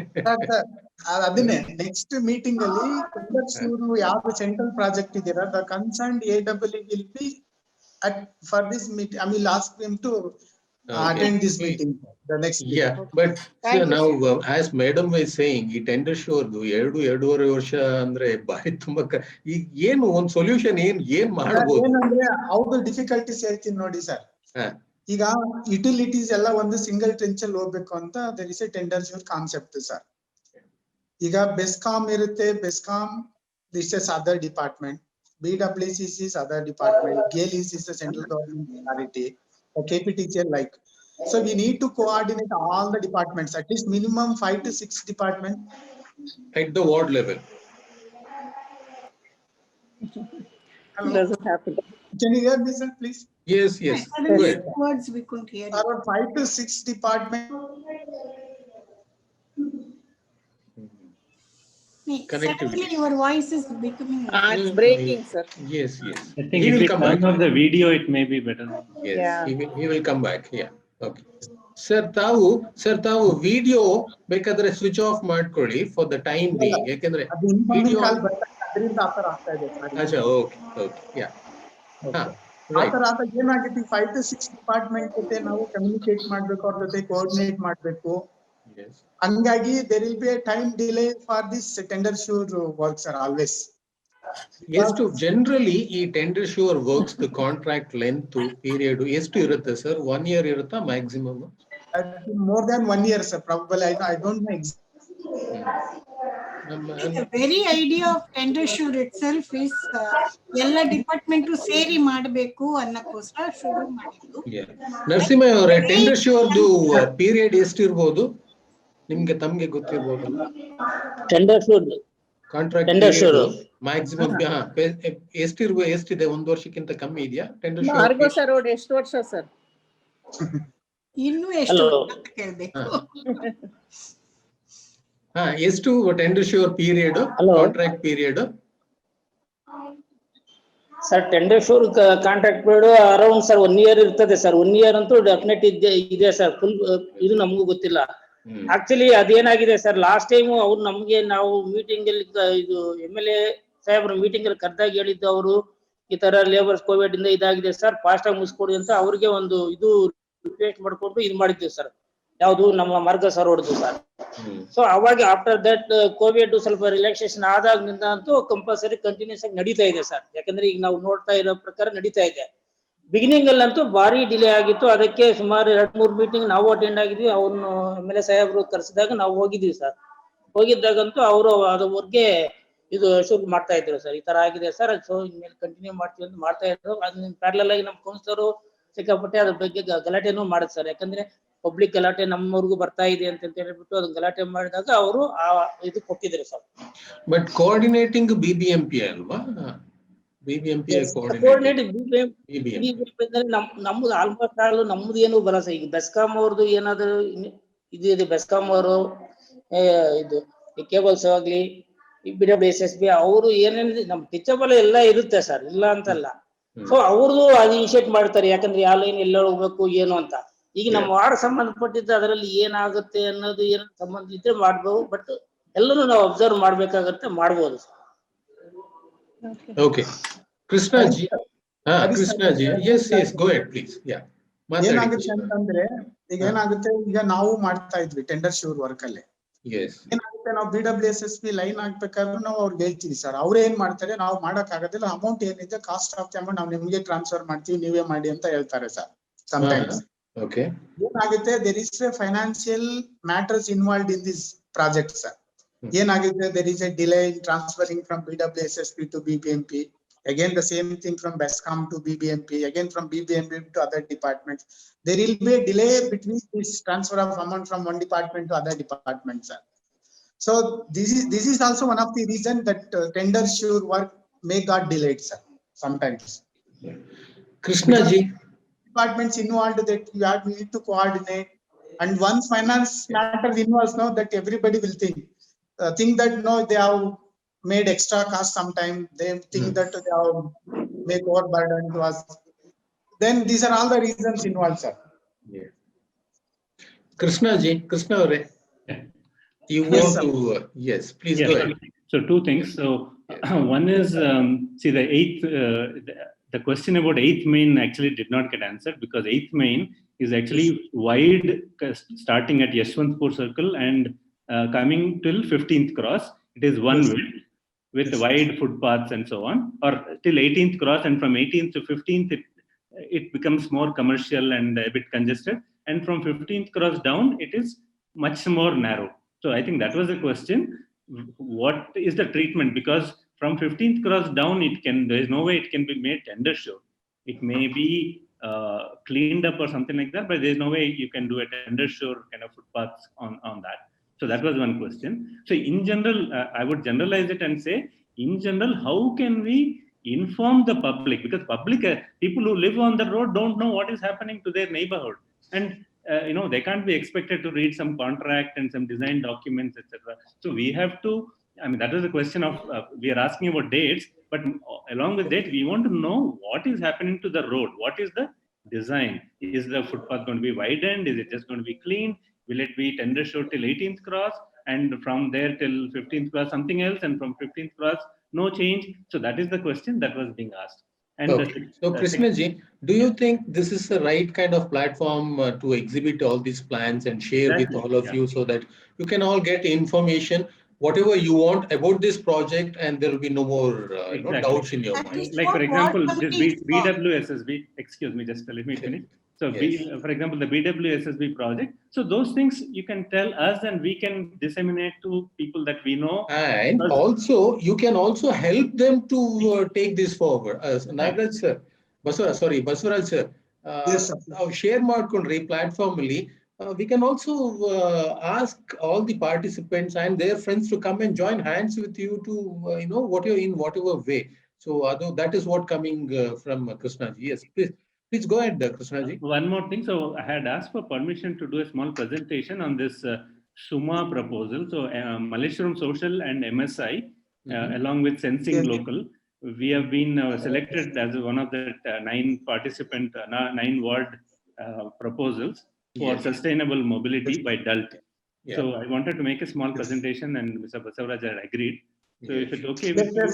ಅದನ್ನೇ next meeting ಅಲ್ಲಿ tender sure ಯಾವ central project ಇದೆಯಲ್ಲ, the concerned AEE will be at for this meeting. I will ask them to attend this meeting, the next meeting. Yeah, but so now as madam was saying, ಈ tender sure 2.5 ವರ್ಷ ಅಂದ್ರೆ ಬಾರಿ ತುಂಬಾ ಈಗ ಏನು ಒಂದು solution ಏನ್ ಮಾಡಬಹುದು? ಏನಂದ್ರೆ ಅವ್ರ ಡಿಫಿಕಲ್ಟೀಸ್ ಹೇಳ್ತೀನಿ ನೋಡಿ ಸರ್. ಈಗ ಯುಟಿಲಿಟೀಸ್ ಎಲ್ಲ ಒಂದು ಸಿಂಗಲ್ ಟ್ರೆಂಚ್ ಅಲ್ಲಿ ಹೋಗ್ಬೇಕು ಅಂತ there is a tender sure concept sir. ಈಗ ಬೆಸ್ಕಾಮ್ ಇರುತ್ತೆ, BESCOM this is other department, BWCC is other department, GAIL is the central government authority, KPTCL like. So we need to coordinate all the departments, at least minimum 5 to 6 departments at the ward level. Doesn't happen. Can you hear me, sir, please? Yes. Words we couldn't hear. Around 5 to 6 departments. Suddenly your voice is becoming. It's breaking, sir. Yes. I think if we turn off the video, it may be better. Yes, Yeah. he will come back. Yeah. Okay. Sir, ತಾವು video ಬೇಕಾದ್ರೆ switch off ಮಾಡ್ಕೊಳ್ಳಿ for the time being. ಯಾಕಂದ್ರೆ ಅದು incoming call ಬರ್ತಾ ಇದೆ, ಅದರಿಂದ ಆ ತರ ಆಗ್ತಾ ಇದೆ ಸರ್. ಅಚ್ಚಾ, okay yeah. ಆ ತರ ಆದಾಗ ಏನಾಗುತ್ತೆ, 5 to 6 ಡಿಪಾರ್ಟ್ಮೆಂಟ್ ಜೊತೆ ನಾವು ಕಮ್ಯುನಿಕೇಟ್ ಮಾಡ್ಬೇಕು, ಅವ್ರ ಜೊತೆ ಕೋಆರ್ಡಿನೇಟ್ ಮಾಡ್ಬೇಕು. ಹಂಗಾಗಿ there will be a time delay for this tender sure work, sir, always. ಎಷ್ಟು ಜನರಲಿ ಈ tender sure works the contract length period ಎಷ್ಟು ಇರುತ್ತೆ ಸರ್? 1 year ಇರುತ್ತಾ maximum? More than 1 year, sir, probably. I don't know The very idea of tender sure itself is ಎಲ್ಲ department ಸೇರಿ ಮಾಡಬೇಕು ಅನ್ನಕ್ಕೋಸ್ಕರ ಶುರು ಮಾಡಿದ್ದು. ನರಸಿಂಹ ಅವರೇ, ಟೆಂಡರ್ ಶೂರ್ದು ಪೀರಿಯಡ್ ಎಷ್ಟಿರ್ಬೋದು ತಮ್ಗೆ ಗೊತ್ತಿರ್ಬೋದಲ್ಲ? ಟೆಂಡರ್ ಶೂರ್ ಕಾಂಟ್ರಾಕ್ಟ್ ಮ್ಯಾಕ್ಸಿಮಮ್ ಎಷ್ಟಿದೆ? 1 ವರ್ಷಕ್ಕಿಂತ ಕಮ್ಮಿ ಇದೆಯಾ ಟೆಂಡರ್ ಶೂರ್? ಮಾರ್ಗೋಸ ರೋಡ್ ಎಷ್ಟು ವರ್ಷ ಸರ್? ಇನ್ನು ಎಷ್ಟು ಅಂತ ಕೇಳಬೇಕು. ಎಷ್ಟು tender sure period, contract period? Sir tender sure contract period around sir 1 year ಇರ್ತದೆ ಸರ್. 1 year ಅಂತೂ ಡೆಫಿನೆಟ್ ಇದೆ ಸರ್. ಫುಲ್ ಇದು ನಮಗೂ ಗೊತ್ತಿಲ್ಲ. ಆಕ್ಚುಲಿ ಅದೇನಾಗಿದೆ ಸರ್, ಲಾಸ್ಟ್ ಟೈಮ್ ಅವ್ರು ನಮ್ಗೆ ನಾವು ಮೀಟಿಂಗ್ ಅಲ್ಲಿ ಇದು MLA ಸಾಹೇಬ್ರ ಮೀಟಿಂಗ್ ಅಲ್ಲಿ ಕರೆದಾಗ ಹೇಳಿದ್ದು, ಅವರು ಈ ತರ ಲೇಬರ್ಸ್ ಕೋವಿಡ್ ಇಂದ ಇದಾಗಿದೆ ಸರ್, ಫಾಸ್ಟ್ ಆಗಿ ಮುಗಿಸ್ಕೊಡಿ ಅಂತ ಅವ್ರಿಗೆ ಒಂದು ಇದು ರಿಕ್ವೆಸ್ಟ್ ಮಾಡ್ಕೊಂಡು ಇದು ಮಾಡಿದ್ವಿ ಸರ್. ಯಾವ್ದು ನಮ್ಮ ಮಾರ್ಗಸ ರೋಡ್ದು ಸರ್. ಸೊ ಅವಾಗ ಆಫ್ಟರ್ ದಟ್ ಕೋವಿಡ್ ಸ್ವಲ್ಪ ರಿಲ್ಯಾಕ್ಸೇಷನ್ ಆದಾಗಿನಿಂದ ಅಂತೂ ಕಂಪಲ್ಸರಿ ಕಂಟಿನ್ಯೂಸ್ ಆಗಿ ನಡೀತಾ ಇದೆ ಸರ್. ಯಾಕಂದ್ರೆ ಈಗ ನಾವು ನೋಡ್ತಾ ಇರೋ ಪ್ರಕಾರ ನಡೀತಾ ಇದೆ. ಬಿಗಿನಿಂಗ್ ಅಲ್ಲಂತೂ ಭಾರಿ ಡಿಲೇ ಆಗಿತ್ತು. ಅದಕ್ಕೆ ಸುಮಾರು 2-3 ಮೀಟಿಂಗ್ ನಾವು ಅಟೆಂಡ್ ಆಗಿದ್ವಿ. ಅವ್ರನ್ನು MLA ಸಾಹೇಬ್ರು ಕರೆಸಿದಾಗ ನಾವು ಹೋಗಿದ್ವಿ ಸರ್. ಹೋಗಿದ್ದಾಗಂತೂ ಅವರು ಅದ್ರವರೆಗೆ ಇದು ಶುರು ಮಾಡ್ತಾ ಇದ್ರು ಸರ್, ಈ ತರ ಆಗಿದೆ ಸರ್, ಸೊ ಇನ್ಮೇಲೆ ಕಂಟಿನ್ಯೂ ಮಾಡ್ತೀವಿ ಅಂತ ಮಾಡ್ತಾ ಇದ್ರು. ಅದ್ರ ಪ್ಯಾರಲಲ್ ಆಗಿ ನಮ್ಮ ಕೌನ್ಸಿಲರು ಸಿಕ್ಕಾಪಟ್ಟೆ ಅದ್ರ ಬಗ್ಗೆ ಗಲಾಟೆನೂ ಮಾಡಿದ್ ಸರ್. ಯಾಕಂದ್ರೆ ಪಬ್ಲಿಕ್ ಗಲಾಟೆ ನಮ್ಮವರೆಗೂ ಬರ್ತಾ ಇದೆ ಅಂತ ಹೇಳ್ಬಿಟ್ಟು ಅದು ಗಲಾಟೆ ಮಾಡಿದಾಗ ಅವರು ಆ ಇದು ಕೊಟ್ಟಿದ್ರು ಸರ್. ಬಟ್ ಕೋಆರ್ಡಿನೇಟಿಂಗ್ ಬಿಬಿಎಂಪಿ ಅಲ್ವಾ? ಬಿಬಿಎಂಪಿ ನಮ್ದು ಆಲ್ಮೋಸ್ಟ್ ಆಲ್ ನಮ್ದು ಏನು ಬರ ಸರ್. ಈಗ ಬೆಸ್ಕಾಂ ಅವ್ರದ್ದು ಏನಾದ್ರು ಇದು ಇದೆ, ಬೆಸ್ಕಾಂ ಅವರು ಇದು ಕೇಬಲ್ಸ್ ಆಗ್ಲಿ, BWSSB ಅವರು ಏನೇನಿದೆ ನಮ್ ಟೀಚಬಲ್ ಎಲ್ಲ ಇರುತ್ತೆ ಸರ್, ಇಲ್ಲ ಅಂತಲ್ಲ. ಸೊ ಅವ್ರದ್ದು ಅದು ಇನಿಷಿಯೇಟ್ ಮಾಡ್ತಾರೆ, ಯಾಕಂದ್ರೆ ಯಾವ ಲೈನ್ ಎಲ್ಲ ಹೋಗ್ಬೇಕು ಏನು ಅಂತ. ಈಗ ನಮ್ಮ ವಾರ್ಡ್ ಸಂಬಂಧಪಟ್ಟಿದ್ದು ಅದರಲ್ಲಿ ಏನಾಗುತ್ತೆ ಅನ್ನೋದು ಏನ ಸಂಬಂಧ ಇದ್ರೆ ಮಾಡ್ಬೋದು, ಬಟ್ ಎಲ್ಲರೂ ನಾವು ಅಬ್ಸರ್ವ್ ಮಾಡ್ಬೇಕಾಗತ್ತೆ, ಮಾಡ್ಬೋದು sir. Okay Krishnaji, Krishnaji, yes go ahead please. ಏನಾಗುತ್ತೆ ಅಂತಂದ್ರೆ ಈಗ ಏನಾಗುತ್ತೆ, ಈಗ ನಾವು ಮಾಡ್ತಾ ಇದ್ವಿ ಟೆಂಡರ್ ಶ್ಯೂರ್ ವರ್ಕ್ ಅಲ್ಲಿ. ಏನಾಗುತ್ತೆ, ನಾವು BWSSB ಲೈನ್ ಹಾಕ್ಬೇಕಾದ್ರೂ ನಾವು ಅವ್ರಿಗೆ ಹೇಳ್ತೀವಿ ಸರ್, ಅವ್ರು ಏನ್ ಮಾಡ್ತಾರೆ, ನಾವು ಮಾಡಕ್ ಆಗೋದಿಲ್ಲ, ಅಮೌಂಟ್ ಏನಿದೆ ಕಾಸ್ಟ್ ಆಫ್ ದ ಅಮೌಂಟ್ ನಾವು ನಿಮ್ಗೆ ಟ್ರಾನ್ಸ್ಫರ್ ಮಾಡ್ತೀವಿ, ನೀವೇ ಮಾಡಿ ಅಂತ ಹೇಳ್ತಾರೆ ಸರ್. Sometimes ಏನಾಗುತ್ತೆ, there is a financial matters involved in this project sir. ಏನಾಗುತ್ತೆ, there is a delay in transferring from BWSSB to BBMP. Again the same thing from BESCOM to BBMP, again from BBMP to other departments. There will be a delay between this transfer of amount from one department to other departments sir. So this is also one of the reason that tender sure work may got delayed sir sometimes. Krishnaji, departments involved that you need to coordinate, and once finance matters involves now that everybody will think that no, they have made extra cost sometime, they think that they have made overburden to us, then these are all the reasons involved sir. Krishnaji, Krishna avare, you want to yes please go ahead. So two things. So one is see the eighth the question about 8th main actually did not get answered, because 8th main is actually wide, starting at Yeshwantpur circle and coming till 15th cross. It is one way with wide footpaths and so on, or till 18th cross, and from 18th to 15th it becomes more commercial and a bit congested, and from 15th cross down it is much more narrow. So I think that was the question. What is the treatment? Because from 15th cross down, there is no way it can be made tender sure. It may be cleaned up or something like that, but there is no way you can do a tender sure kind of footpaths on that. So that was one question. So in general, I would generalize it and say, in general, how can we inform the public? Because public, people who live on the road don't know what is happening to their neighborhood. And they can't be expected to read some contract and some design documents, etc. So we have to, that is the question of, we are asking about dates, but along with that, we want to know what is happening to the road. What is the design? Is the footpath going to be widened? Is it just going to be cleaned? Will it be tender sure till 18th cross, and from there till 15th cross something else, and from 15th cross no change? So that is the question that was being asked. And so Krishnaji, do you think this is the right kind of platform to exhibit all these plans and share with all of you, so that you can all get information, whatever you want about this project, and there will be no more doubts in your mind? Like for example, this BWSSB, excuse me, just let me finish. So for example, the BWSSB project. So those things you can tell us, and we can disseminate to people that we know. And also, you can also help them to take this forward. Nagaraj sir, Baswaraj sir, share ಮಾಡ್ಕೊಂಡ್ರಿ platform ಅಲ್ಲಿ. We can also ask all the participants and their friends to come and join hands with you to, whatever way. So that is what coming from Krishnaji. Yes, please go ahead, Krishnaji. One more thing. So I had asked for permission to do a small presentation on this SUMA proposal. So Malleshwaram Social and MSI, along with Sensing Local, we have been selected as one of the 9 ward proposals for sustainable mobility by DALT. So I wanted to make a small presentation, and Mr. Basavaraj had agreed. So if it's okay with you,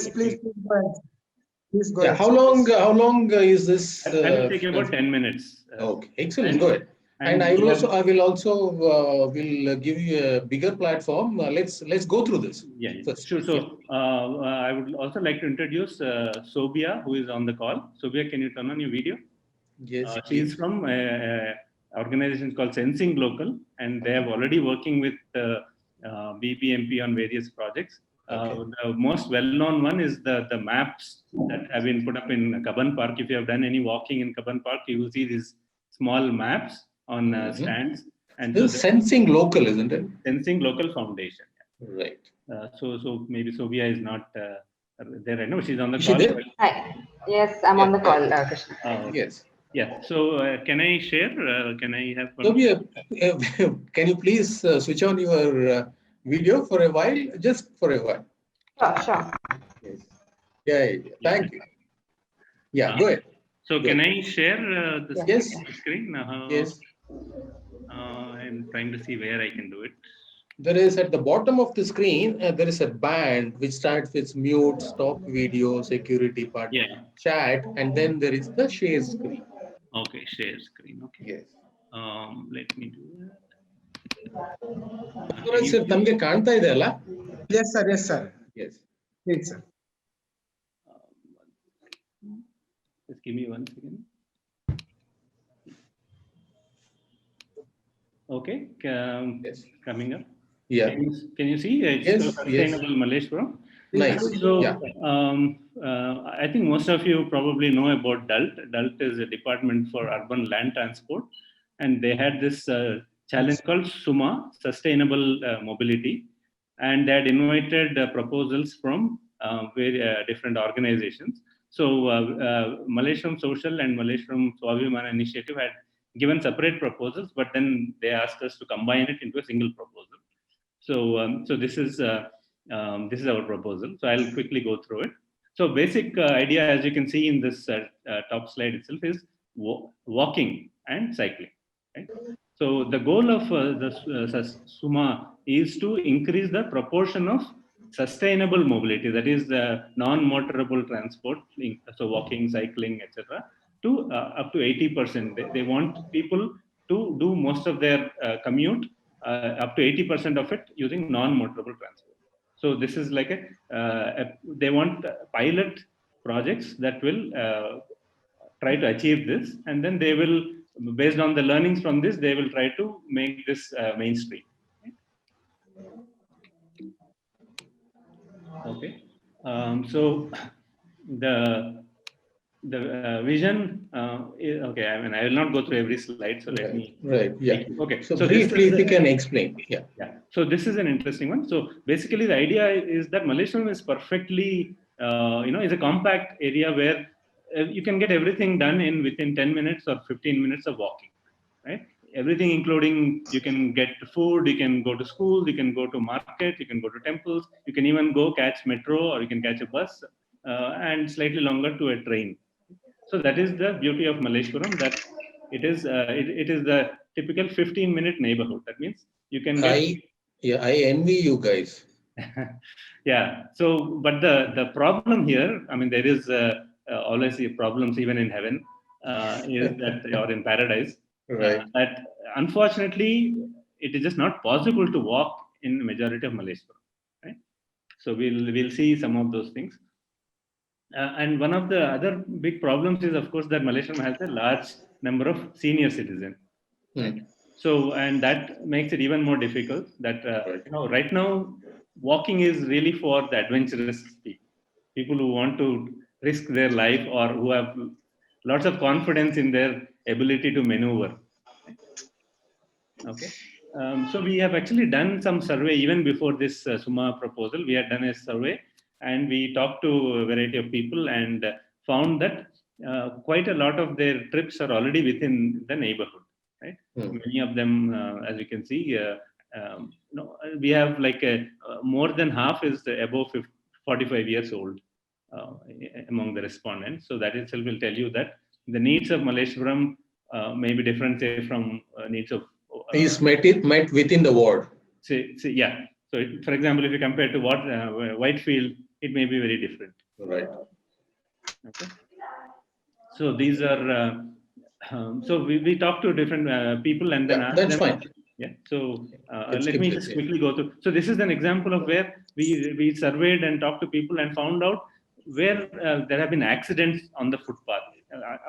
please go ahead. How long is this? I will take about 10 minutes. Okay, excellent. Go ahead. And I will also give you a bigger platform. Let's go through this. Sure. So I would also like to introduce Sobia, who is on the call. Sobia, can you turn on your video? Yes. She is from organization called Sensing Local, and they are already working with BBMP on various projects. The most well-known one is the maps that have been put up in Kaban Park. If you have done any walking in Kaban Park, you will see these small maps on stands. And This is sensing local, isn't it? Sensing Local Foundation. Right. So maybe Sobia is not there right now. She's on the Is call. she there? Hi. Yes, I'm on the call, Krishna. Yes. Yeah. So can I share? Can I have? Sobia, can you please switch on your video for a while? Just for a while. Sure. Yes. Yeah. Thank you. Yeah, go ahead. So Go can ahead. I share the Yes. screen? Yes. I'm trying to see where I can do it. There is at the bottom of the screen, there is a band which starts with mute, stop video, security part, chat, and then there is the share screen. Okay, share screen. Okay. Yes. Let me do that. Sir, tamge kaanta ide alla? Yes, sir. Yes, sir. Yes. Yes, sir. Just give me 1 second. Okay. Yes. Coming up. Yeah. Can you see? It's Yes, Sustainable Malleshwaram. Nice. So, Yeah. I think most of you probably know about DULT. DULT is a department for urban land transport, and they had this challenge called SUMA, Sustainable Mobility, and they had invited proposals from very different organizations. So, Malleshwaram Social and Malleshwaram Swabhimana Initiative had given separate proposals, but then they asked us to combine it into a single proposal. So this is our proposal. So I'll quickly go through it. So basic idea, as you can see in this top slide itself, is walking and cycling. Right? So the goal of the SUMA is to increase the proportion of sustainable mobility, that is non-motorable transport, so walking, cycling, etc., to up to 80%. They want people to do most of their commute, up to 80% of it using non-motorable transport. So this is like they want pilot projects that will try to achieve this, and then they will, based on the learnings from this, they will try to make this mainstream. Okay. So the vision. Okay, I mean, I will not go through every slide. So let me. Right. Yeah. Okay. So briefly, if you can explain. Yeah. Yeah. So this is an interesting one. So basically, the idea is that Malleshwaram is perfectly, is a compact area where you can get everything done within 10 minutes or 15 minutes of walking, right? Everything, including you can get food, you can go to school, you can go to market, you can go to temples, you can even go catch metro, or you can catch a bus, and slightly longer to a train. So that is the beauty of Malleshwaram, that it is the typical 15-minute neighborhood. That means you can get. I envy you guys. Yeah. So, but the problem here, I mean, there is always problems even in heaven, is that, or in paradise. Right. That unfortunately, it is just not possible to walk in the majority of Malleshwaram. Right. So we'll see some of those things. And one of the other big problems is, of course, that Malleshwaram has a large number of senior citizens. Right? So, and that makes it even more difficult. That right now, walking is really for the adventurous people who want to risk their life, or who have lots of confidence in their ability to maneuver. Okay. So we have actually done some survey even before this SUMA proposal. We had done a survey, and we talked to a variety of people and found that quite a lot of their trips are already within the neighborhood. Right? Many of them, as you can see, we have like more than half is above 45 years old among the respondents. So that itself will tell you that the needs of Malleshwaram may be different, say, from needs of. Is met within the ward. Yeah. So, for example, if you compare to Whitefield, it may be very different. Right. Okay. So these are. So we talk to different people, and then ask that's them. Fine. Yeah. So let me just quickly go through. So this is an example of where we surveyed and talked to people and found out where there have been accidents on the footpath.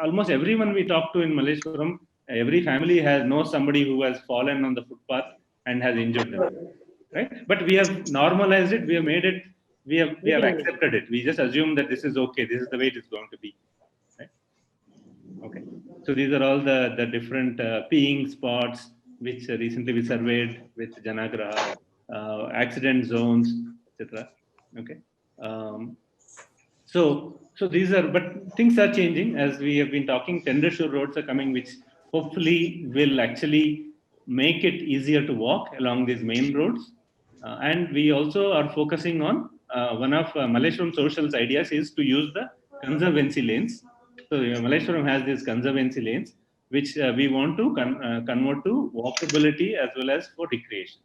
Almost everyone we talked to in Malleshwaram, every family knows somebody who has fallen on the footpath and has injured them. Right? But we have normalized it. We have made it. We have accepted it. We just assume that this is okay. This is the way it is going to be. Right? Okay. So these are all the different peeing spots, which recently we surveyed with Janagraha, accident zones, etc. Okay. So these are, but things are changing as we have been talking. Tender sure roads are coming, which hopefully will actually make it easier to walk along these main roads. And we also are focusing on one of Malleshwaram Social's ideas is to use the conservancy lanes. So Malleshwaram has these conservancy lanes, which we want to convert to walkability as well as for recreation.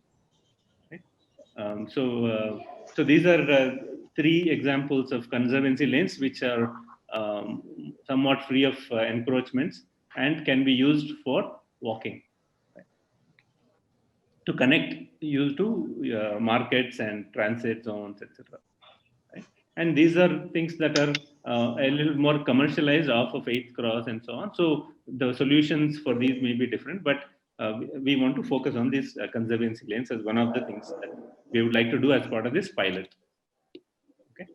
Right? So these are 3 examples of conservancy lanes, which are somewhat free of encroachments and can be used for walking, right? To connect you to markets and transit zones, etc. Right? And these are things that are a little more commercialized off of 8th Cross and so on. So the solutions for these may be different, but we want to focus on these conservancy lanes as one of the things that we would like to do as part of this pilot. Okay,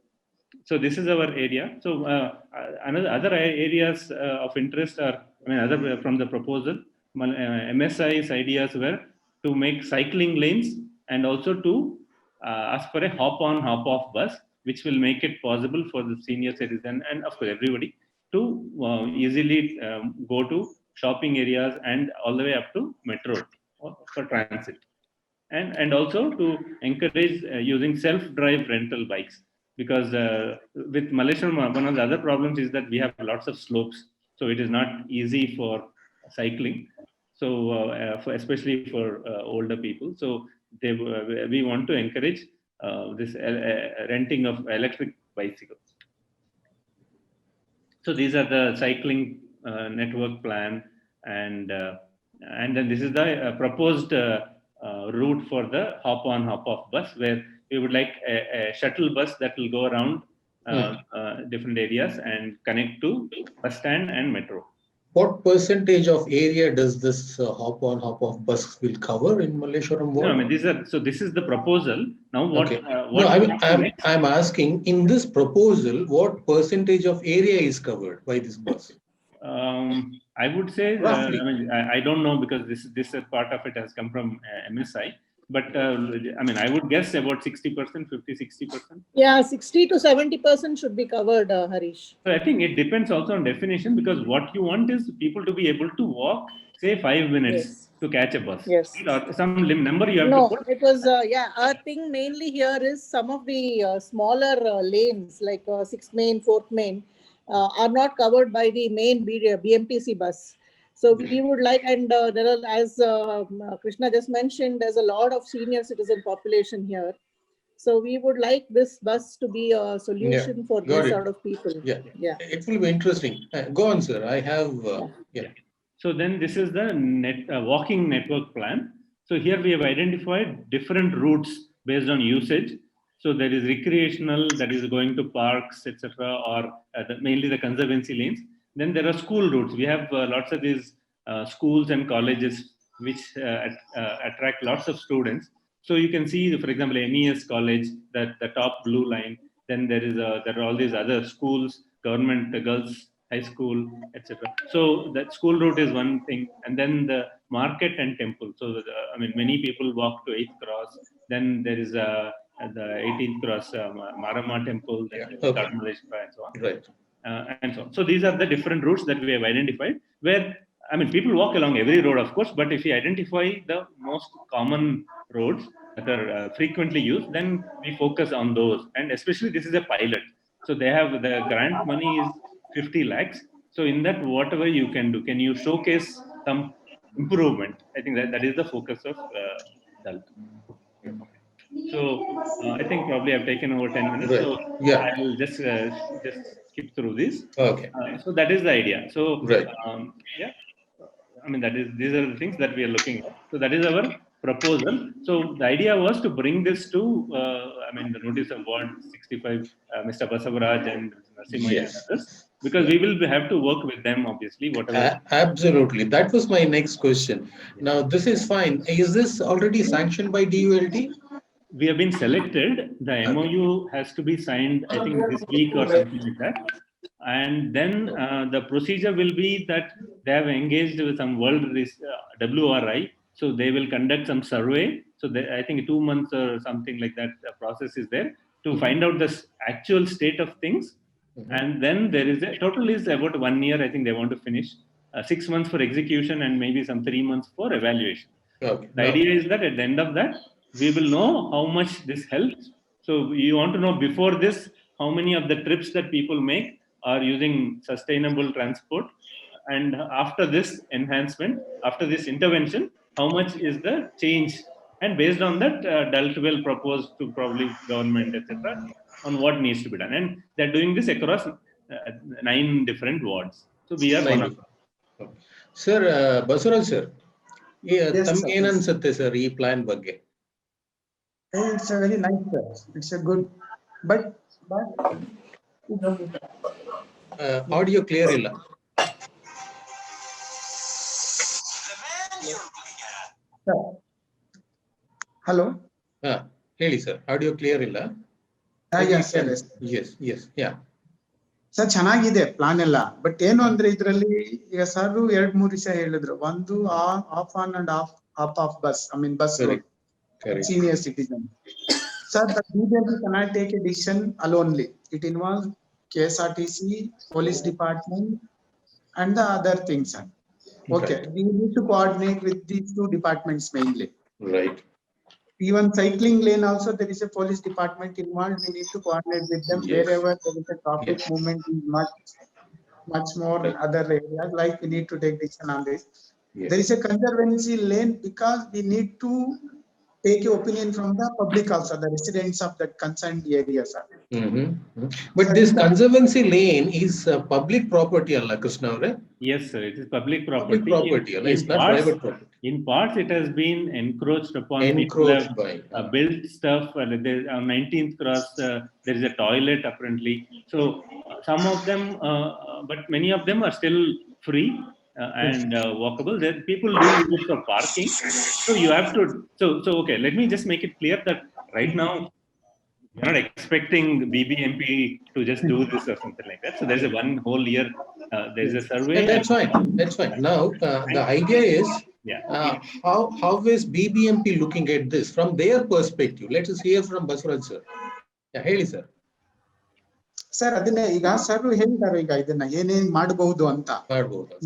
so this is our area. So other areas of interest are, other from the proposal, MSI's ideas were to make cycling lanes and also to ask for a hop-on, hop-off bus, which will make it possible for the senior citizen and of course everybody to easily go to shopping areas and all the way up to metro for transit, and also to encourage using self-drive rental bikes, because with Malleshwaram, one of the other problems is that we have lots of slopes, so it is not easy for cycling. So especially for older people, so we want to encourage this renting of electric bicycles. So these are the cycling network plan, and then this is the proposed route for the hop-on, hop-off bus, where we would like a shuttle bus that will go around different areas and connect to bus stand and metro. What percentage of area does this hop-on, hop-off bus will cover in Malleshwaram ward? No, this is the proposal. Now, what? Okay. No, I'm asking, in this proposal, what percentage of area is covered by this bus? I would say, I don't know, because this part of it has come from MSI. But I would guess about 60%, 50-60%. Yeah, 60 to 70% should be covered, Harish. So I think it depends also on definition, because what you want is people to be able to walk, say 5 minutes to catch a bus. Yes. Or some number you have to put. It was, our thing mainly here is some of the smaller lanes, like 6th Main, 4th Main, are not covered by the main BMTC bus. So we would like, and there are, as Krishna just mentioned, there's a lot of senior citizen population here. So we would like this bus to be a solution for this sort of people. Yeah. It will be interesting. Go on, sir. I have, So then this is the walking network plan. So here we have identified different routes based on usage. So there is recreational, that is going to parks, etc., or mainly the conservancy lanes. Then there are school routes. We have lots of these schools and colleges which attract lots of students. So you can see, for example, MES College, that the top blue line. Then there are all these other schools, government girls high school, etc. So that school route is one thing, and then the market and temple. So many people walk to 8th Cross. Then there is the 18th Cross Marama Temple, and so on. Right. And so on. So these are the different routes that we have identified, where people walk along every road, of course, but if we identify the most common roads that are frequently used, then we focus on those. And especially this is a pilot. So they have, the grant money is 50 lakhs. So in that, whatever you can do, can you showcase some improvement? I think that is the focus of DALT. So I think probably I've taken over 10 minutes. Right. So I will just skip through this. Okay. So that is the idea. So right. These are the things that we are looking at. So that is our proposal. So the idea was to bring this to, the notice of Ward 65, Mr. Basavaraj and Narasimha and others, because we will have to work with them, obviously, whatever. Absolutely. That was my next question. Now, this is fine. Is this already sanctioned by DULT? We have been selected. The MOU has to be signed, I think, this week or something like that. And then the procedure will be that they have engaged with some WRI So they will conduct some survey. So I think 2 months or something like that process is there to find out the actual state of things. And then there is a total is about 1 year. I think they want to finish 6 months for execution and maybe some 3 months for evaluation. Okay. The idea is that at the end of that, we will know how much this helps. So you want to know before this, how many of the trips that people make are using sustainable transport. And after this enhancement, after this intervention, how much is the change? And based on that, DELT will propose to probably government, etc., on what needs to be done. And they're doing this across 9 different wards. So we are one of them. Sir, Basuraj sir, Yes, ತಮ್ಗೆ sir. ಏನ್ ಅನ್ಸುತ್ತೆ sir ಈ plan ಬಗ್ಗೆ? It's a very nice, sir. It's a good, but audio clear ಇಲ್ಲ. sir. Hello. ಹೇಳಿ sir, audio clear ಇಲ್ಲ. Yes, sir. Yes, yeah. Sir ಚೆನ್ನಾಗಿದೆ plan ಎಲ್ಲ, ಬಟ್ ಏನು ಅಂದ್ರೆ ಇದ್ರಲ್ಲಿ ಈಗ ಸರ್ 2-3 ವಿಷಯ ಹೇಳಿದ್ರು. ಒಂದು of on and of bus, I mean bus senior citizen. Sir, the BBMP cannot take a decision alonely. It involves KSRTC, police department, and the other things, sir. Okay, we need to coordinate with these 2 departments mainly. Right. Even cycling lane also, there is a police department involved. We need to coordinate with them. Yes. Wherever there is a traffic movement is much more other areas, like we need to take decision on this. Yes. There is a conservancy lane because we need to take your opinion from the public also, the residents of that concerned area, sir. But this conservancy lane is public property, alla Krishna avare? Yes, sir. It is public property. Public property, it's not private property. In parts, it has been encroached upon. Encroached People by. have built stuff. On 19th cross, there is a toilet apparently. So some of them, but many of them are still free and walkable. There people do use it for parking. So you have to. So okay. Let me just make it clear that right now, we're not expecting BBMP to just do this or something like that. So there's a 1 whole year. There's a survey. Yeah, that's fine. Now the idea is, how is BBMP looking at this from their perspective? Let us hear from Basuraj sir. Yeah, ಹೇಳಿ sir. Sir ಅದನ್ನೇ ಈಗ sir ಹೇಳ್ತಾರೆ, ಈಗ ಇದನ್ನ ಏನೇನ್ ಮಾಡಬಹುದು ಅಂತ.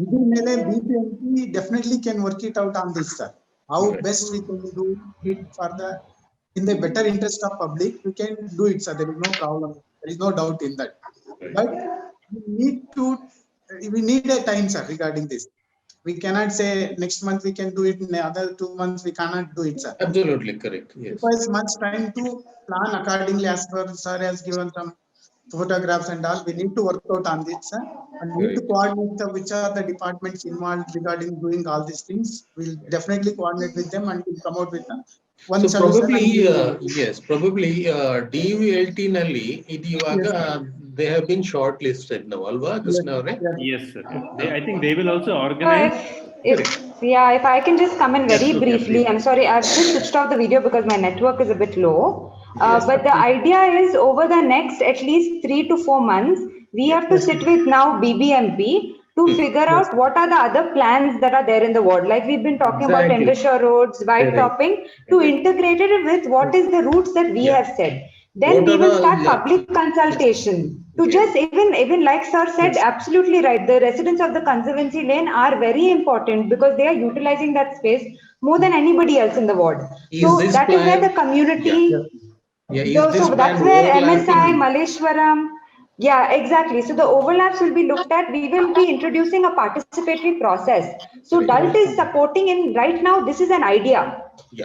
ಇದ್ರ ಮೇಲೆ BBMP definitely can work it out on this, sir. How best we can do it for the in the better interest of public, we can do it, sir. There is no problem. There is no doubt in that. But we need a time, sir, regarding this. We cannot say next month we can do it, in the other 2 months we cannot do it, sir. Absolutely correct. Yes. It requires much time to plan accordingly, as per sir has given some photographs and all. We need to work out on this, sir, and we need to coordinate which are the departments involved regarding doing all these things. We'll definitely coordinate with them and we'll come out with one so solution. probably DVLT nalli idu ivaga they have been shortlisted now, alva Krishna avare? Yes, sir. I think they will also organize. If I can just come in very briefly. I'm sorry, I've just switched off the video because my network is a bit low. But the idea is over the next at least 3 to 4 months, we have to sit with now BBMP to figure out what are the other plans that are there in the ward. Like we've been talking about Endershire roads, white topping, to integrate it with what is the routes that we have said. Then we will start public consultation to just even like sir said, absolutely right. The residents of the conservancy lane are very important because they are utilizing that space more than anybody else in the ward. So that is where the community. So that's where MSI, Malleshwaram. Yeah, exactly. So the overlaps will be looked at. We will be introducing a participatory process. So DELT is supporting in right now. This is an idea.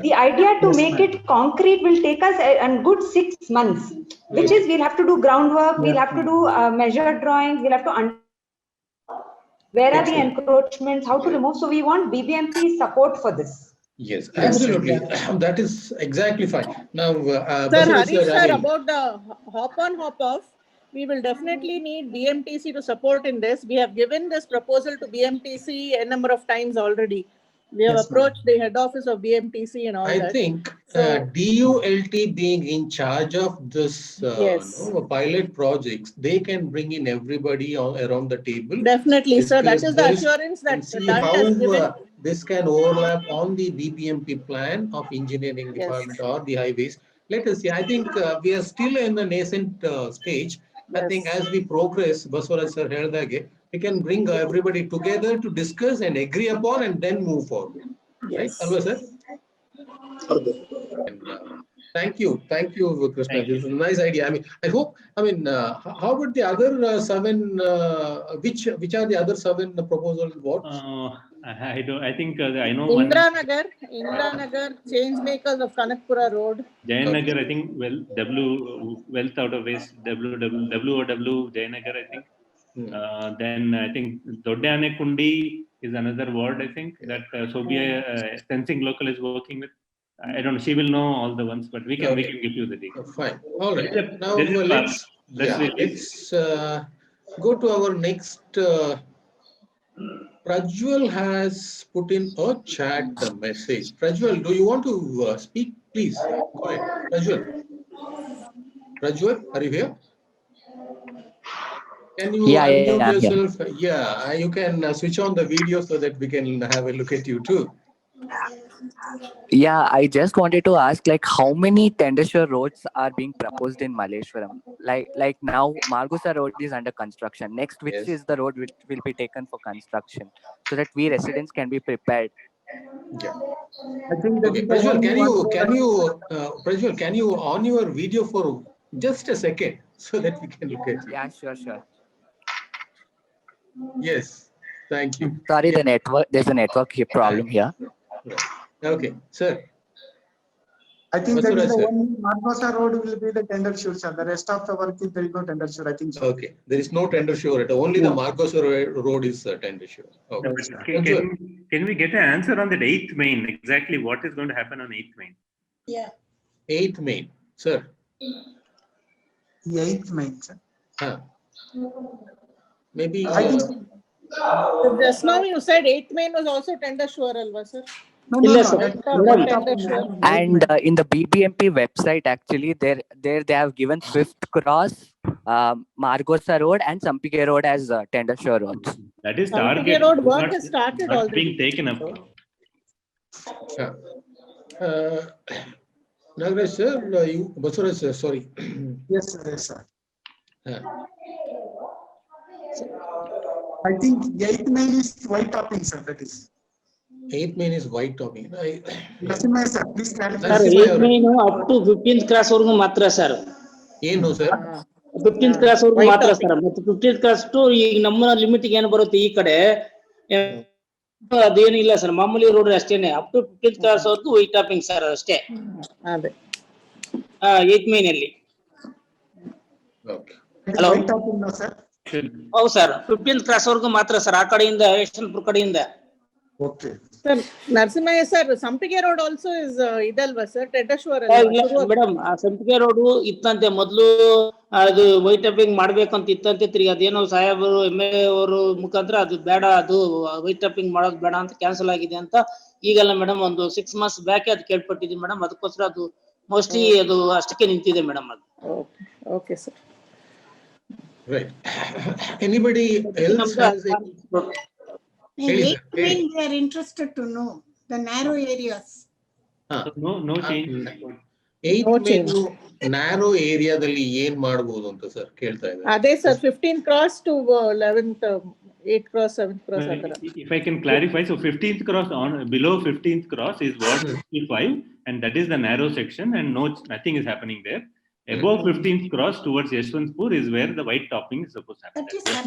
The idea to make it concrete will take us a good 6 months, which is we'll have to do groundwork. We'll have to do measure drawings. We'll have to where are the encroachments, how to remove. So we want BBMP support for this. Yes, absolutely. That is exactly fine. Now, sir, Harish sir, about the hop on, hop off, we will definitely need BMTC to support in this. We have given this proposal to BMTC a number of times already. We have Yes, ma'am. approached the head office of BMTC and all I that. think So- DULT being in charge of this Yes. pilot projects, they can bring in everybody around the table. Definitely, sir. That Discuss is the this assurance that and see DULT how has given. this can overlap on the BBMP plan of engineering Yes. department or the highways. Let us see. I think we are still in the nascent stage. I think Yes. as we progress, Baswaraj sir heldage, we can bring everybody together to discuss and agree upon and then move forward. Right, Yes. Alva sir? And, thank you, Krishna. Thank This is a nice idea. I hope. How about the other 7? Which are the other 7 proposals? What? I don't. I think I know one. Indranagar, change makers of Kanakpura Road. Jayanagar, I think. Well, wealth out of waste. WOW Jayanagar, I think. Then I think Dodyanekundi is another ward. I think that Sobia Sensing Local is working with. I don't know. She will know all the ones, but we can give you the details. Fine. All right. Now let's go to our next. Prajwal has put in a chat message. Prajwal, do you want to speak? Please go ahead. Prajwal, are you here? Can you unmute yourself? Yeah, you can switch on the video so that we can have a look at you too. Yeah, I just wanted to ask, like, how many tender-sure roads are being proposed in Malleshwaram? Like now, Margosa Road is under construction. Next, which is the road which will be taken for construction, so that we residents can be prepared? Yeah. I think that Okay, is the Prajwal, only Prajwal, can you on your video for just a second so that we can look at you? Yeah, sure. Yes, thank you. Sorry, there's a network problem here. Right. Okay, sir. I think that is Baswaraj, the sir. only Margosa Road will be the tender sure, sir. The rest of the work is there is no tender sure. I think so. Okay, there is no tender sure at all. Only the Margosa Road is tender sure. Okay. Can we get an answer on that 8th main? Exactly what is going to happen on 8th main? Yeah. 8th main, sir. 8th main, sir. Maybe. I think Just now you said 8th main was also tender sure, Alva, sir. no. Tender sure. And in the BBMP website, actually, there they have given 5th Cross, Margosa Road, and Sampige Road as tender-sure roads. That is Sampige target. Road work has started not already. being taken up. Nagaraj sir, Baswaraj sir, sorry. Yes, sir. I think 8th main is white topping, sir. That is. 8th main is white topping. Nasimha, sir, please clarify. Sir, 8th main up to 15th class ವರೆಗೂ ಮಾತ್ರ sir. ಏನು sir? 15th class ವರೆಗೂ ಮಾತ್ರ sir. ಮತ್ತೆ 15th class to ಈಗ ನಮ್ಮ limit ಏನು ಬರುತ್ತೆ ಈ ಕಡೆ ಅದೇನಿಲ್ಲ ಸರ್, ಮಾಮೂಲಿ ರೋಡ್ ಅಷ್ಟೇನೆ. ಅಪ್ ಟು 15th class ವರೆಗೂ ವೈಟ್ ಟಾಪಿಂಗ್ ಸರ್ ಅಷ್ಟೇ. ಅದೇ 8th main ಅಲ್ಲಿ. Okay. Hello. White topping, no, sir. ಹೌದು ಸರ್, 15th class ವರೆಗೂ ಮಾತ್ರ ಸರ್, ಆ ಕಡೆಯಿಂದ ಯಶವಂತಪುರ ಕಡೆಯಿಂದ. Okay. Sir, Narsimha sir, Sampige Road also is idalva sir, tender sure. Madam, ಆ ಸಂಪಿಗೆ ರೋಡ್ ಇತ್ತಂತೆ ಮೊದ್ಲು, ಅದು ವೈಟ್ ಟಾಪಿಂಗ್ ಮಾಡ್ಬೇಕಂತ ಇತ್ತಂತೆ. ಅದೇನೋ ಸಾಹೇಬರು MLA ಅವರು ಮುಖಾಂತರ ಅದು ಬೇಡ, ಅದು ವೈಟ್ ಟಾಪಿಂಗ್ ಮಾಡೋದು ಬೇಡ ಅಂತ ಕ್ಯಾನ್ಸಲ್ ಆಗಿದೆ ಅಂತ ಈಗಲ್ಲ ಮೇಡಮ್. ಒಂದು 6 months ಬ್ಯಾಕ್ ಅದು ಕೇಳ್ಪಟ್ಟಿದ್ವಿ ಮೇಡಮ್. ಅದಕ್ಕೋಸ್ಕರ ಅದು ಮೋಸ್ಟ್ಲಿ ಅದು ಅಷ್ಟಕ್ಕೆ ನಿಂತಿದೆ ಮೇಡಮ್ ಅದು. Okay sir. Right. Anybody else has any? In 8th main, we are interested to know the narrow areas. No change. 8th main narrow ಏರಿಯಾದಲ್ಲಿ ಏನ್ ಮಾಡಬಹುದು ಅಂತ ಸರ್ ಕೇಳ್ತಾ ಇದ್ದಾರೆ. ಅದೇ sir, 15th cross to 11th, 8th cross, 7th cross. If I can clarify, so 15th cross below 15th cross is ward 55, and that is the narrow section, and nothing is happening there. Above 15th cross towards Yeshwantpur is where the white topping is supposed to happen.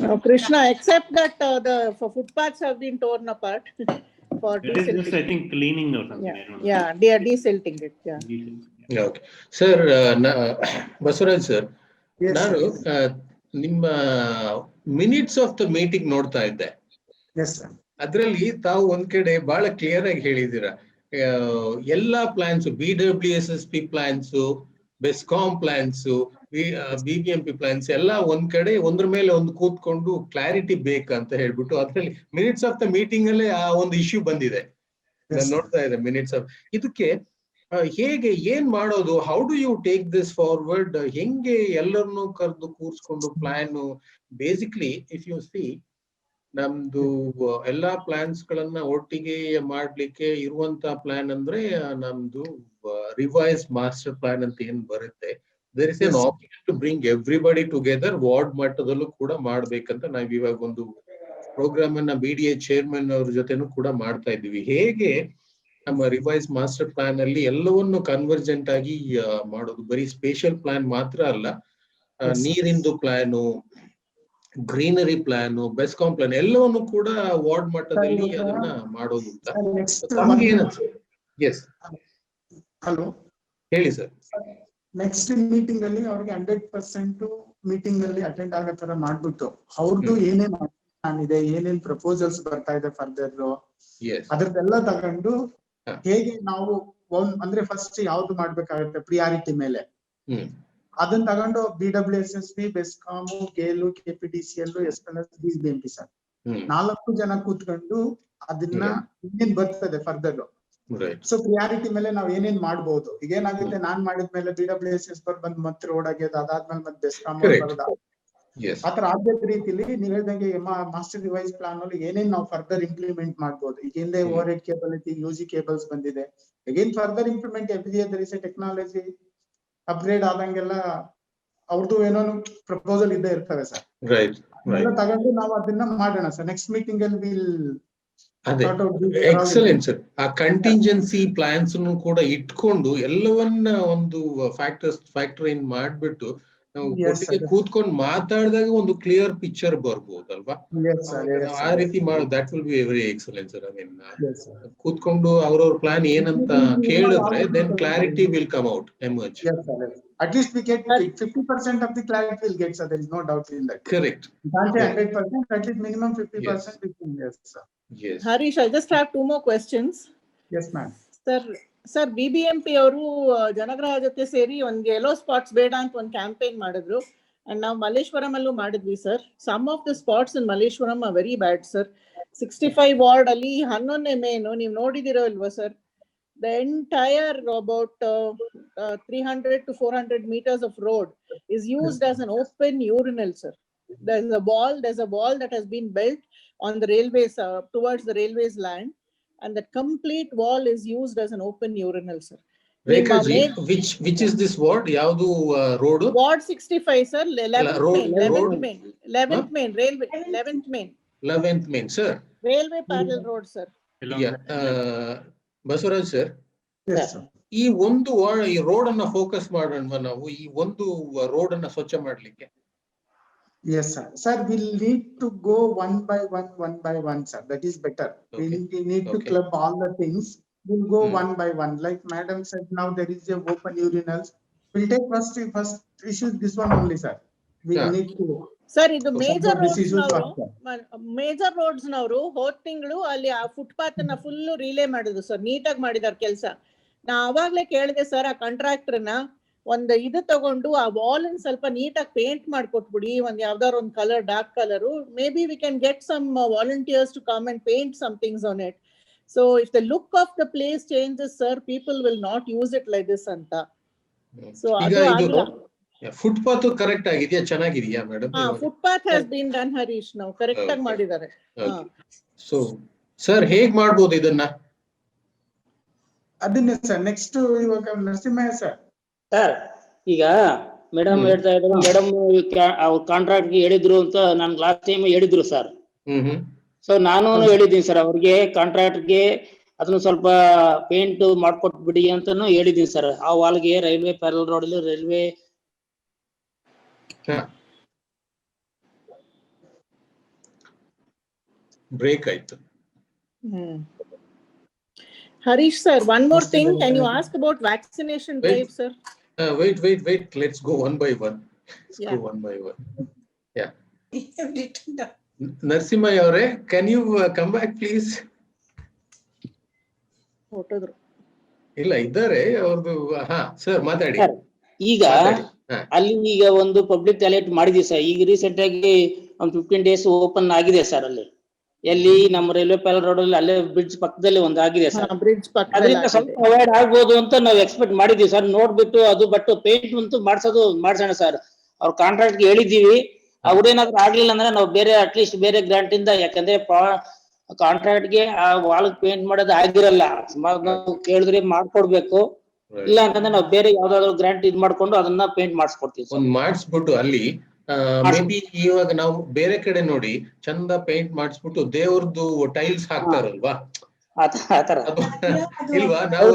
No, Krishna, except that the footpaths have been torn apart for It is just, I think, cleaning or something. Yeah, they are desilting it. Yeah. Okay. Sir, Baswaraj sir, ನಾನು ನಿಮ್ಮ minutes of the meeting ನೋಡ್ತಾ ಇದ್ದೆ. ಅದರಲ್ಲಿ ತಾವು ಒಂದ್ ಕಡೆ ಬಹಳ clear ಆಗಿ ಹೇಳಿದ್ದೀರಾ, ಎಲ್ಲಾ plans, BWSSP plans, BESCOM plans, BBMP plans ಎಲ್ಲ ಒಂದ್ ಕಡೆ ಒಂದ್ರ ಮೇಲೆ ಒಂದು ಕೂತ್ಕೊಂಡು ಕ್ಲಾರಿಟಿ ಬೇಕಂತ ಹೇಳ್ಬಿಟ್ಟು ಅದ್ರಲ್ಲಿ ಮಿನಿಟ್ಸ್ ಆಫ್ ದ ಮೀಟಿಂಗ್ ಅಲ್ಲೇ ಆ ಒಂದು ಇಶ್ಯೂ ಬಂದಿದೆ. ನಾನು ನೋಡ್ತಾ ಇದ್ದೆ ಮಿನಿಟ್ಸ್. ಇದಕ್ಕೆ ಹೇಗೆ ಏನ್ ಮಾಡೋದು? How do you take this forward? ಹೆಂಗೆ ಎಲ್ಲರನ್ನು ಕರೆದು ಕೂರ್ಸ್ಕೊಂಡು plan? Basically if you see, ನಮ್ದು ಎಲ್ಲಾ ಪ್ಲಾನ್ಸ್ ಗಳನ್ನ ಒಟ್ಟಿಗೆ ಮಾಡ್ಲಿಕ್ಕೆ ಇರುವಂತ ಪ್ಲಾನ್ ಅಂದ್ರೆ ನಮ್ದು ರಿವೈಸ್ ಮಾಸ್ಟರ್ ಪ್ಲಾನ್ ಅಂತ ಏನ್ ಬರುತ್ತೆ. There is an option to bring everybody together. Ward ಮಟ್ಟದಲ್ಲೂ ಕೂಡ ಮಾಡ್ಬೇಕಂತ ನಾವ್ ಇವಾಗ ಒಂದು ಪ್ರೋಗ್ರಾಮ್ ಅನ್ನ BDA ಚೇರ್ಮನ್ ಅವ್ರ ಜೊತೆನೂ ಕೂಡ ಮಾಡ್ತಾ ಇದ್ವಿ. ಹೇಗೆ ನಮ್ಮ ರಿವೈಸ್ ಮಾಸ್ಟರ್ ಪ್ಲಾನ್ ಅಲ್ಲಿ ಎಲ್ಲವನ್ನು ಕನ್ವರ್ಜೆಂಟ್ ಆಗಿ ಮಾಡೋದು? ಬರೀ ಸ್ಪೇಷಿಯಲ್ ಪ್ಲಾನ್ ಮಾತ್ರ ಅಲ್ಲ, ನೀರಿಂದು plan, greenery plan, BESCOM plan ಎಲ್ಲವನ್ನು ಕೂಡ ವಾರ್ಡ್ ಮಟ್ಟದಲ್ಲಿ ಅದನ್ನ ಮಾಡೋದು ಅಂತ ತಮಗೆ ಏನನ್ಸುತ್ತೆ? ಎಸ್, ಹಲೋ ಹೇಳಿ ಸರ್. ನೆಕ್ಸ್ಟ್ ಮೀಟಿಂಗ್ ಅಲ್ಲಿ ಅವ್ರಿಗೆ 100% ಮೀಟಿಂಗ್ ಅಲ್ಲಿ ಅಟೆಂಡ್ ಆಗೋ ತರ ಮಾಡ್ಬಿಟ್ಟು ಅವ್ರದ್ದು ಏನೇನ್ ಪ್ಲಾನ್ ಇದೆ, ಏನೇನ್ ಪ್ರಪೋಸಲ್ಸ್ ಬರ್ತಾ ಇದೆ ಫರ್ದರ್, ಅದ್ರದ್ದೆಲ್ಲ ತಗೊಂಡು ಹೇಗೆ ನಾವು ಅಂದ್ರೆ ಫಸ್ಟ್ ಯಾವ್ದು ಮಾಡ್ಬೇಕಾಗತ್ತೆ ಪ್ರಿಯಾರಿಟಿ ಮೇಲೆ, ಅದನ್ನ ತಗೊಂಡು BWSSB, BESCOM, Gayle, KPDCL, SPNS, BMP sir 4 ಜನ ಕೂತ್ಕೊಂಡು ಅದನ್ನ ಇನ್ನೇನ್ ಬರ್ತದೆ ಫರ್ದರ್. ಸೊ ಪ್ರಿಯಾರಿಟಿ ಮೇಲೆ ನಾವ್ ಏನೇನ್ ಮಾಡ್ಬೋದು. ಈಗ ಏನಾಗುತ್ತೆ, ನಾನ್ ಮಾಡಿದ್ಮೇಲೆ BWSS ಬಂದ್ ಮತ್ತೆ ರೋಡ್ ಆಗ್ಯದ, ಅದಾದ್ಮೇಲೆ ಮತ್ತೆ ಬೆಸ್ಕಾಂ ಬರೋದ, ಆತರ ಆದ್ಯತೆ ರೀತಿಲಿ ನೀವ್ ಹೇಳ್ದಂಗೆ ಮಾಸ್ಟರ್ ರಿವೈಸ್ ಪ್ಲಾನ್ ಅಲ್ಲಿ ಏನೇನ್ ನಾವು ಫರ್ದರ್ ಇಂಪ್ಲಿಮೆಂಟ್ ಮಾಡ್ಬೋದು. ಈಗ ಹಿಂದೆ ಓವರ್ ಹೆಡ್ ಕೇಬಲ್ ಐತಿ, UG ಕೇಬಲ್ಸ್ ಬಂದಿದೆ. Again further implement every year there is a technology upgrade ಆದಂಗೆಲ್ಲ ಅವ್ರದ್ದು ಏನೋ ಪ್ರಪೋಸಲ್ ಇದ್ದೇ ಇರ್ತವೆ ಸರ್. ತಗೊಂಡು ನಾವು ಅದನ್ನ ಮಾಡೋಣ ಸರ್. ನೆಕ್ಸ್ಟ್ ಮೀಟಿಂಗ್ ಅಲ್ಲಿ ವಿಲ್ ಎಕ್ಸಲೆಂಟ್ ಸರ್. ಆ ಕಂಟಿಂಜೆನ್ಸಿ ಪ್ಲಾನ್ಸ್ ಕೂಡ ಇಟ್ಕೊಂಡು ಎಲ್ಲವನ್ನ ಒಂದು ಫ್ಯಾಕ್ಟರ್ ಇನ್ ಮಾಡ್ಬಿಟ್ಟು ನಾವು ಒಟ್ಟಿಗೆ ಕೂತ್ಕೊಂಡು ಮಾತಾಡಿದಾಗ ಒಂದು ಕ್ಲಿಯರ್ ಪಿಕ್ಚರ್ ಬರ್ಬೋದಲ್ವಾ? ಆ ರೀತಿ ಮಾಡೋದು that will be very excellent sir. I mean ಕೂತ್ಕೊಂಡು ಅವ್ರವ್ರ ಪ್ಲಾನ್ ಏನಂತ ಕೇಳಿದ್ರೆ then clarity will come out, emerge. At least we get 50% of the clarity will get, sir. There is no doubt in that. Correct. You can't say 100%, at least minimum 50% we can get, sir. Yes. Harish, I just have 2 more questions. Yes, ma'am. Sir, BBMP ಅವರು ಜನಗ್ರಹ ಜೊತೆ ಸೇರಿ ಒಂದು yellow spots ಬೇಡ ಅಂತ ಒಂದು campaign ಮಾಡಿದ್ರು. And ನಾವು ಮಲ್ಲೇಶ್ವರಂ ಅಲ್ಲೂ ಮಾಡಿದ್ವಿ sir. Some of the spots in Malleshwaram are very bad sir. 65 ward ಅಲ್ಲಿ 11ನೇ ಮೇನು ನೀವು ನೋಡಿದಿರೋ ಇಲ್ವಾ sir? The entire about 300 to 400 meters of road is used as an open urinal, sir. There's a wall that has been built on the railways towards the railways land, and that complete wall is used as an open urinal, sir. Rekha ji, which is this ward? Yavdu road? Ward 65, sir. 11th main, railway 11th main, sir. Railway parallel road, sir. Yeah. Basavaraj sir, ಈ ಒಂದು ಈ road ಅನ್ನ focus ಮಾಡೋಣ ನಾವು, ಈ ಒಂದು road ಅನ್ನ ಸ್ವಚ್ಛ ಮಾಡ್ಲಿಕ್ಕೆ. Yes, sir. Sir, we'll need to go one by one, sir. That is better. We need to club all the things. We'll go one by one. Like Madam said, now there is a open urinals. We'll take first issue this one only, sir. We need to. Sir, ಇದು major roads ನವರು ಹೋದ್ ತಿಂಗಳು ಅಲ್ಲಿ ಆ footpath ಅನ್ನ full relay ಮಾಡಿದ್ರು sir. ನೀಟಾಗಿ ಮಾಡಿದಾರೆ ಕೆಲಸ. ನಾ ಅವಾಗ್ಲೇ ಕೇಳಿದೆ ಸರ್ ಆ ಕಾಂಟ್ರಾಕ್ಟರ್ನ, ಒಂದು ಇದು ತಗೊಂಡು ಆ ವಾಲ್ ಅನ್ನು ಸ್ವಲ್ಪ ನೀಟಾಗಿ ಪೇಂಟ್ ಮಾಡ್ಕೊಟ್ಬಿಡಿ, ಒಂದ್ ಯಾವ್ದಾರು ಒಂದು colour, dark colour. Maybe we can get some volunteers to come and paint some things on it. So if the look of the place changes sir, people will not use it like this ಅಂತ. So ಅದು footpath correct ಆಗಿದೆಯಾ, ಚೆನ್ನಾಗಿದೆಯಾ madam? Footpath has been done Harish, ನಾವು correct ಆಗಿ ಮಾಡಿದ್ದಾರೆ. So sir ಹೇಗ್ ಮಾಡ್ಬೋದು ಇದನ್ನ? ಅದನ್ನೇ ಸರ್ ನೆಕ್ಸ್ಟ್ ಇವಾಗ ನರಸಿಂಹಯ್ಯ ಸರ್. ಸರ್ ಈಗ ಮೇಡಮ್ ಹೇಳ್ತಾ ಇದ್ರು, ಮೇಡಮ್ ಅವ್ರ ಕಾಂಟ್ರಾಕ್ಟ್ ಗೆ ಹೇಳಿದ್ರು ಅಂತ ನಾನು ಲಾಸ್ಟ್ ಟೈಮ್ ಹೇಳಿದ್ರು ಸರ್. ಸೊ ನಾನು ಹೇಳಿದ್ದೀನಿ ಸರ್ ಅವ್ರಿಗೆ, ಕಾಂಟ್ರಾಕ್ಟ್ ಗೆ ಅದನ್ನ ಸ್ವಲ್ಪ ಪೇಂಟ್ ಮಾಡ್ಕೊಟ್ಬಿಡಿ ಅಂತಾನು ಹೇಳಿದೀನಿ ಸರ್. ಆ ವಾಲ್ಗೆ ರೈಲ್ವೆ ಪ್ಯಾರಲ್ ರೋಡ್ ಅಲ್ಲಿ ರೈಲ್ವೆ ಬ್ರೇಕ್ ಆಯ್ತು. Harish sir, one more thing, can you ask about vaccination drive, sir? Wait, let's go one by one. Go one by one. Yeah. Narsimha avare, can you come back please? ಹೊರಟೋದ್ರು. ಇಲ್ಲ ಇದ್ದಾರೆ ಅವ್ರದ್ದು. Sir ಮಾತಾಡಿ. ಈಗ ಅಲ್ಲಿ ಈಗ ಒಂದು public toilet ಮಾಡಿದ್ವಿ sir. ಈಗ ರೀಸೆಂಟ್ ಆಗಿ ಒಂದು 15 days ಓಪನ್ ಆಗಿದೆ ಸರ್ ಅಲ್ಲಿ. ಎಲ್ಲಿ ನಮ್ಮ ರೈಲ್ವೆ ಪ್ಯಾಲ್ ರೋಡ್ ಅಲ್ಲಿ ಅಲ್ಲೇ ಬ್ರಿಡ್ಜ್ ಪಕ್ಕದಲ್ಲಿ ಒಂದು ಆಗಿದೆ ಸರ್. ಬ್ರಿಡ್ಜ್ ಅದರಿಂದ ಸ್ವಲ್ಪ ಅವಾಯ್ಡ್ ಆಗ್ಬೋದು ಅಂತ ನಾವು ಎಕ್ಸ್ಪೆಕ್ಟ್ ಮಾಡಿದೀವಿ ಸರ್. ನೋಡ್ಬಿಟ್ಟು ಅದು ಬಟ್ ಪೇಂಟ್ ಅಂತೂ ಮಾಡ್ಸೋಣ ಸರ್. ಅವ್ರ ಕಾಂಟ್ರಾಕ್ಟ್ ಗೆ ಹೇಳಿದೀವಿ. ಅವ್ರೇನಾದ್ರೂ ಆಗ್ಲಿಲ್ಲ ಅಂದ್ರೆ ನಾವು ಬೇರೆ ಅಟ್ಲೀಸ್ಟ್ ಬೇರೆ ಗ್ರಾಂಟ್ ಇಂದ, ಯಾಕಂದ್ರೆ ಕಾಂಟ್ರಾಕ್ಟ್ ಗೆ ಆ ವಾಲ್ ಪೇಂಟ್ ಮಾಡೋದು ಆಗಿರಲ್ಲ. ಸುಮಾರು ನಾವು ಕೇಳಿದ್ರೆ ಮಾಡ್ಕೊಡ್ಬೇಕು. ಇಲ್ಲ ಅಂತಂದ್ರೆ ನಾವು ಬೇರೆ ಯಾವ್ದಾದ್ರು ಗ್ರಾಂಟ್ ಇದ್ ಮಾಡ್ಕೊಂಡು ಅದನ್ನ ಪೇಂಟ್ ಮಾಡಿಸ್ಕೊಡ್ತೀವಿ. ಒಂದ್ ಮಾಡಿಸ್ಬಿಟ್ಟು ಅಲ್ಲಿ ಮೇ ಬಿ ಇವಾಗ ನಾವು ಬೇರೆ ಕಡೆ ನೋಡಿ ಚಂದ ಪೇಂಟ್ ಮಾಡಿಸ್ಬಿಟ್ಟು ದೇವ್ರದ್ದು ಟೈಲ್ಸ್ ಹಾಕ್ತಾರಲ್ವಾ, ಆತರ ಇಲ್ವಾ? ನಾವು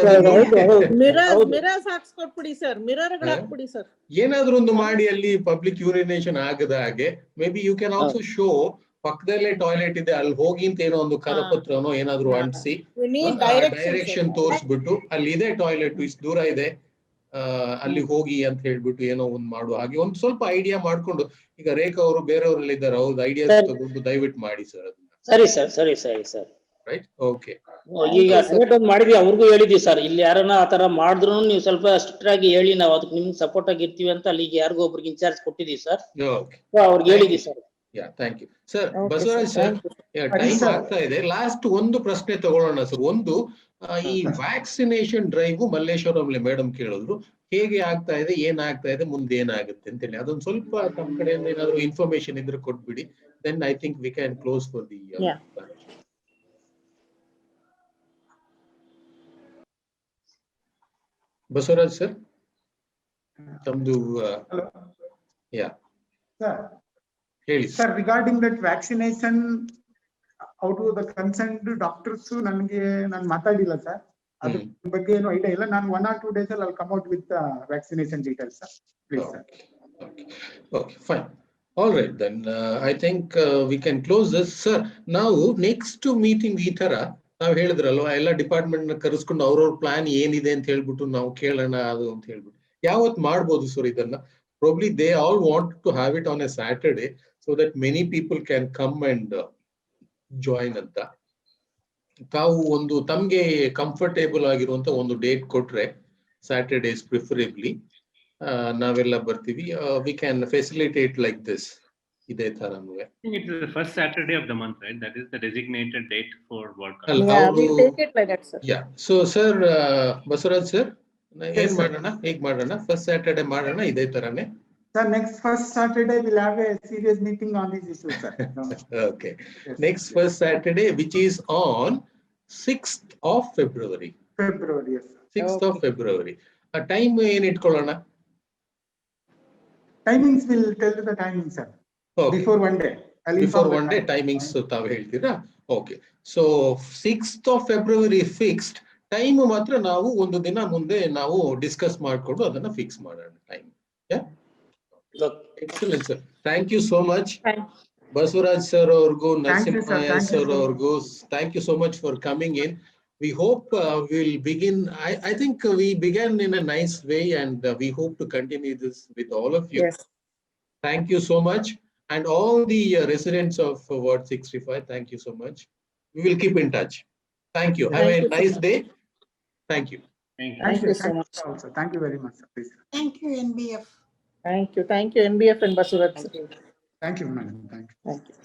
ಮಿರರ್ಸ್ ಹಾಕ್ಸ್ಕೊಟ್ಬಿಡಿ ಸರ್, ಮಿರರ್ ಹಾಕ್ಬಿಡಿ ಸರ್. ಏನಾದ್ರೂ ಒಂದು ಮಾಡಿ ಅಲ್ಲಿ ಪಬ್ಲಿಕ್ ಯೂರಿನೇಷನ್ ಆಗದ ಹಾಗೆ maybe you can also show ಪಕ್ಕದಲ್ಲೇ ಟಾಯ್ಲೆಟ್ ಇದೆ ಅಲ್ಲಿ ಹೋಗಿ ಅಂತ ಏನೋ ಒಂದು ಕರಪತ್ರನೋ ಏನಾದ್ರು ಅಂಟಿಸಿ ಡೈರೆಕ್ಷನ್ ತೋರಿಸ್ಬಿಟ್ಟು ಅಲ್ಲಿ ಇದೆ ಟಾಯ್ಲೆಟ್ ಇಷ್ಟು ದೂರ ಇದೆ ಅಲ್ಲಿ ಹೋಗಿ ಅಂತ ಹೇಳ್ಬಿಟ್ಟು ಏನೋ ಒಂದ್ ಮಾಡುವ ಹಾಗೆ ಒಂದ್ ಸ್ವಲ್ಪ ಐಡಿಯಾ ಮಾಡ್ಕೊಂಡು, ಈಗ ರೇಖಾ ಅವರು ಬೇರೆಯವರೆಲ್ಲ ಇದ್ದಾರೆ, ಅವ್ರದ್ದು ಐಡಿಯಾ ತಗೊಂಡು ದಯವಿಟ್ಟು ಮಾಡಿ ಸರ್ ಅದನ್ನ. ಸರಿ ಸರ್. Right, okay. ಈಗ ಮಾಡಿದ್ವಿ, ಅವ್ರಿಗೂ ಹೇಳಿದ್ವಿ ಸರ್, ಇಲ್ಲಿ ಯಾರನ್ನ ಆತರ ಮಾಡಿದ್ರು ನೀವು ಸ್ವಲ್ಪ ಸ್ಟ್ರಿಕ್ಟ್ ಆಗಿ ಹೇಳಿ, ನಾವು ಅದಕ್ಕೆ ನಿಮ್ಗೆ ಸಪೋರ್ಟ್ ಆಗಿ ಇರ್ತೀವಿ ಅಂತ ಅಲ್ಲಿಗೆ ಯಾರಿಗೂ ಒಬ್ರಿಗೆ ಇನ್ಚಾರ್ಜ್ ಕೊಟ್ಟಿದೀವಿ ಸರ್. ಅವ್ರಿಗೆ ಹೇಳಿದ್ವಿ sir. Thank you sir. Basavaraj sir, time ಆಗ್ತಾ ಇದೆ. ಲಾಸ್ಟ್ ಒಂದು ಪ್ರಶ್ನೆ ತಗೊಳ್ಳೋಣ ಸರ್. ಒಂದು, ಈ ವ್ಯಾಕ್ಸಿನೇಷನ್ ಡ್ರೈವ್ ಮಲ್ಲೇಶ್ವರಂಲಿ ಮೇಡಮ್ ಕೇಳಿದ್ರು, ಹೇಗೆ ಆಗ್ತಾ ಇದೆ, ಏನಾಗ್ತಾ ಇದೆ, ಮುಂದೆ ಏನಾಗುತ್ತೆ ಅಂತ ಹೇಳಿ ಅದೊಂದು ಸ್ವಲ್ಪ ನಮ್ಮ ಕಡೆಯಿಂದ ಏನಾದ್ರು ಇನ್ಫಾರ್ಮೇಶನ್ ಇದ್ರೆ ಕೊಟ್ಬಿಡಿ. Then I think we can close for the Basavaraj sir, ತಮ್ದು ಹೇಳಿ sir. Regarding that vaccination out the concerned doctors ನಾನು ಮಾತಾಡಿಲ್ಲ ಸರ್, ಅದ್ರ ಬಗ್ಗೆ ಏನು ಐಡಿಯಾ ಇಲ್ಲ. ನಾನು 1 or 2 days ಅಲ್ಲಿ come out with vaccination details sir, please sir. Okay, fine. All right, then I think we can close this, sir. Now next meeting ಈ ತರ ನಾವ್ ಹೇಳಿದ್ರಲ್ವಾ, ಎಲ್ಲ ಡಿಪಾರ್ಟ್ಮೆಂಟ್ ನ ಕರೆಸ್ಕೊಂಡು ಅವ್ರವ್ರ ಪ್ಲಾನ್ ಏನಿದೆ ಅಂತ ಹೇಳ್ಬಿಟ್ಟು ನಾವು ಕೇಳೋಣ ಅದು ಅಂತ ಹೇಳ್ಬಿಟ್ಟು ಯಾವತ್ ಮಾಡ್ಬೋದು ಸರ್ ಇದನ್ನ? Probably they all want to have it on a Saturday so that many people can come and join ಅಂತ. ತಾವು ಒಂದು ತಮ್ಗೆ ಕಂಫರ್ಟೇಬಲ್ ಆಗಿರುವಂತ ಒಂದು ಡೇಟ್ ಕೊಟ್ರೆ, Saturdays preferably, ನಾವೆಲ್ಲ ಬರ್ತೀವಿ. We can facilitate like this. ಇದೇ ತರ it is the first Saturday of the month, right? That is the designated date for broadcast. Yeah, we take it like that, sir. Yeah. So sir, Basavaraj sir, ಏನ್ ಮಾಡೋಣ, ಹೇಗ್ ಮಾಡೋಣ? First Saturday ಮಾಡೋಣ ಇದೇ ತರನೇ? Sir, next first Saturday we'll have a serious meeting on this issue, sir. Okay. Yes, next first Saturday, which is on 6th of February. February, yes. 6th of February. Time ಏನ್ ಇಟ್ಕೊಳ್ಳೋಣ? Timings will tell you the timing, sir. Okay. Before one day. Before one day timings ತಾವು ಹೇಳ್ತೀರಾ? Okay. So 6th of February fixed. Time ಮಾತ್ರ ನಾವು ಒಂದು ದಿನ ಮುಂದೆ ನಾವು ಡಿಸ್ಕಸ್ ಮಾಡ್ಕೊಂಡು ಅದನ್ನ ಫಿಕ್ಸ್ ಮಾಡೋಣ time. Yeah. Excellent, sir. Thank you so much. Baswaraj sir ಅವ್ರಿಗೂ, ನರಸಿಂಹಯ್ಯ ಸರ್ ಅವ್ರಿಗೂ, thank you so much for coming in. We hope we'll begin. I think we began in a nice way, and we hope to continue this with all of you. Yes. Thank you so much. And all the residents of Ward 65, thank you so much. We will keep in touch. Thank you. Have a nice day. Thank you. Thank you so much. Thank you very much, sir. Please. Thank you, NBF. Thank you, NBF and Basuraj. Thank you, madam. Thank you.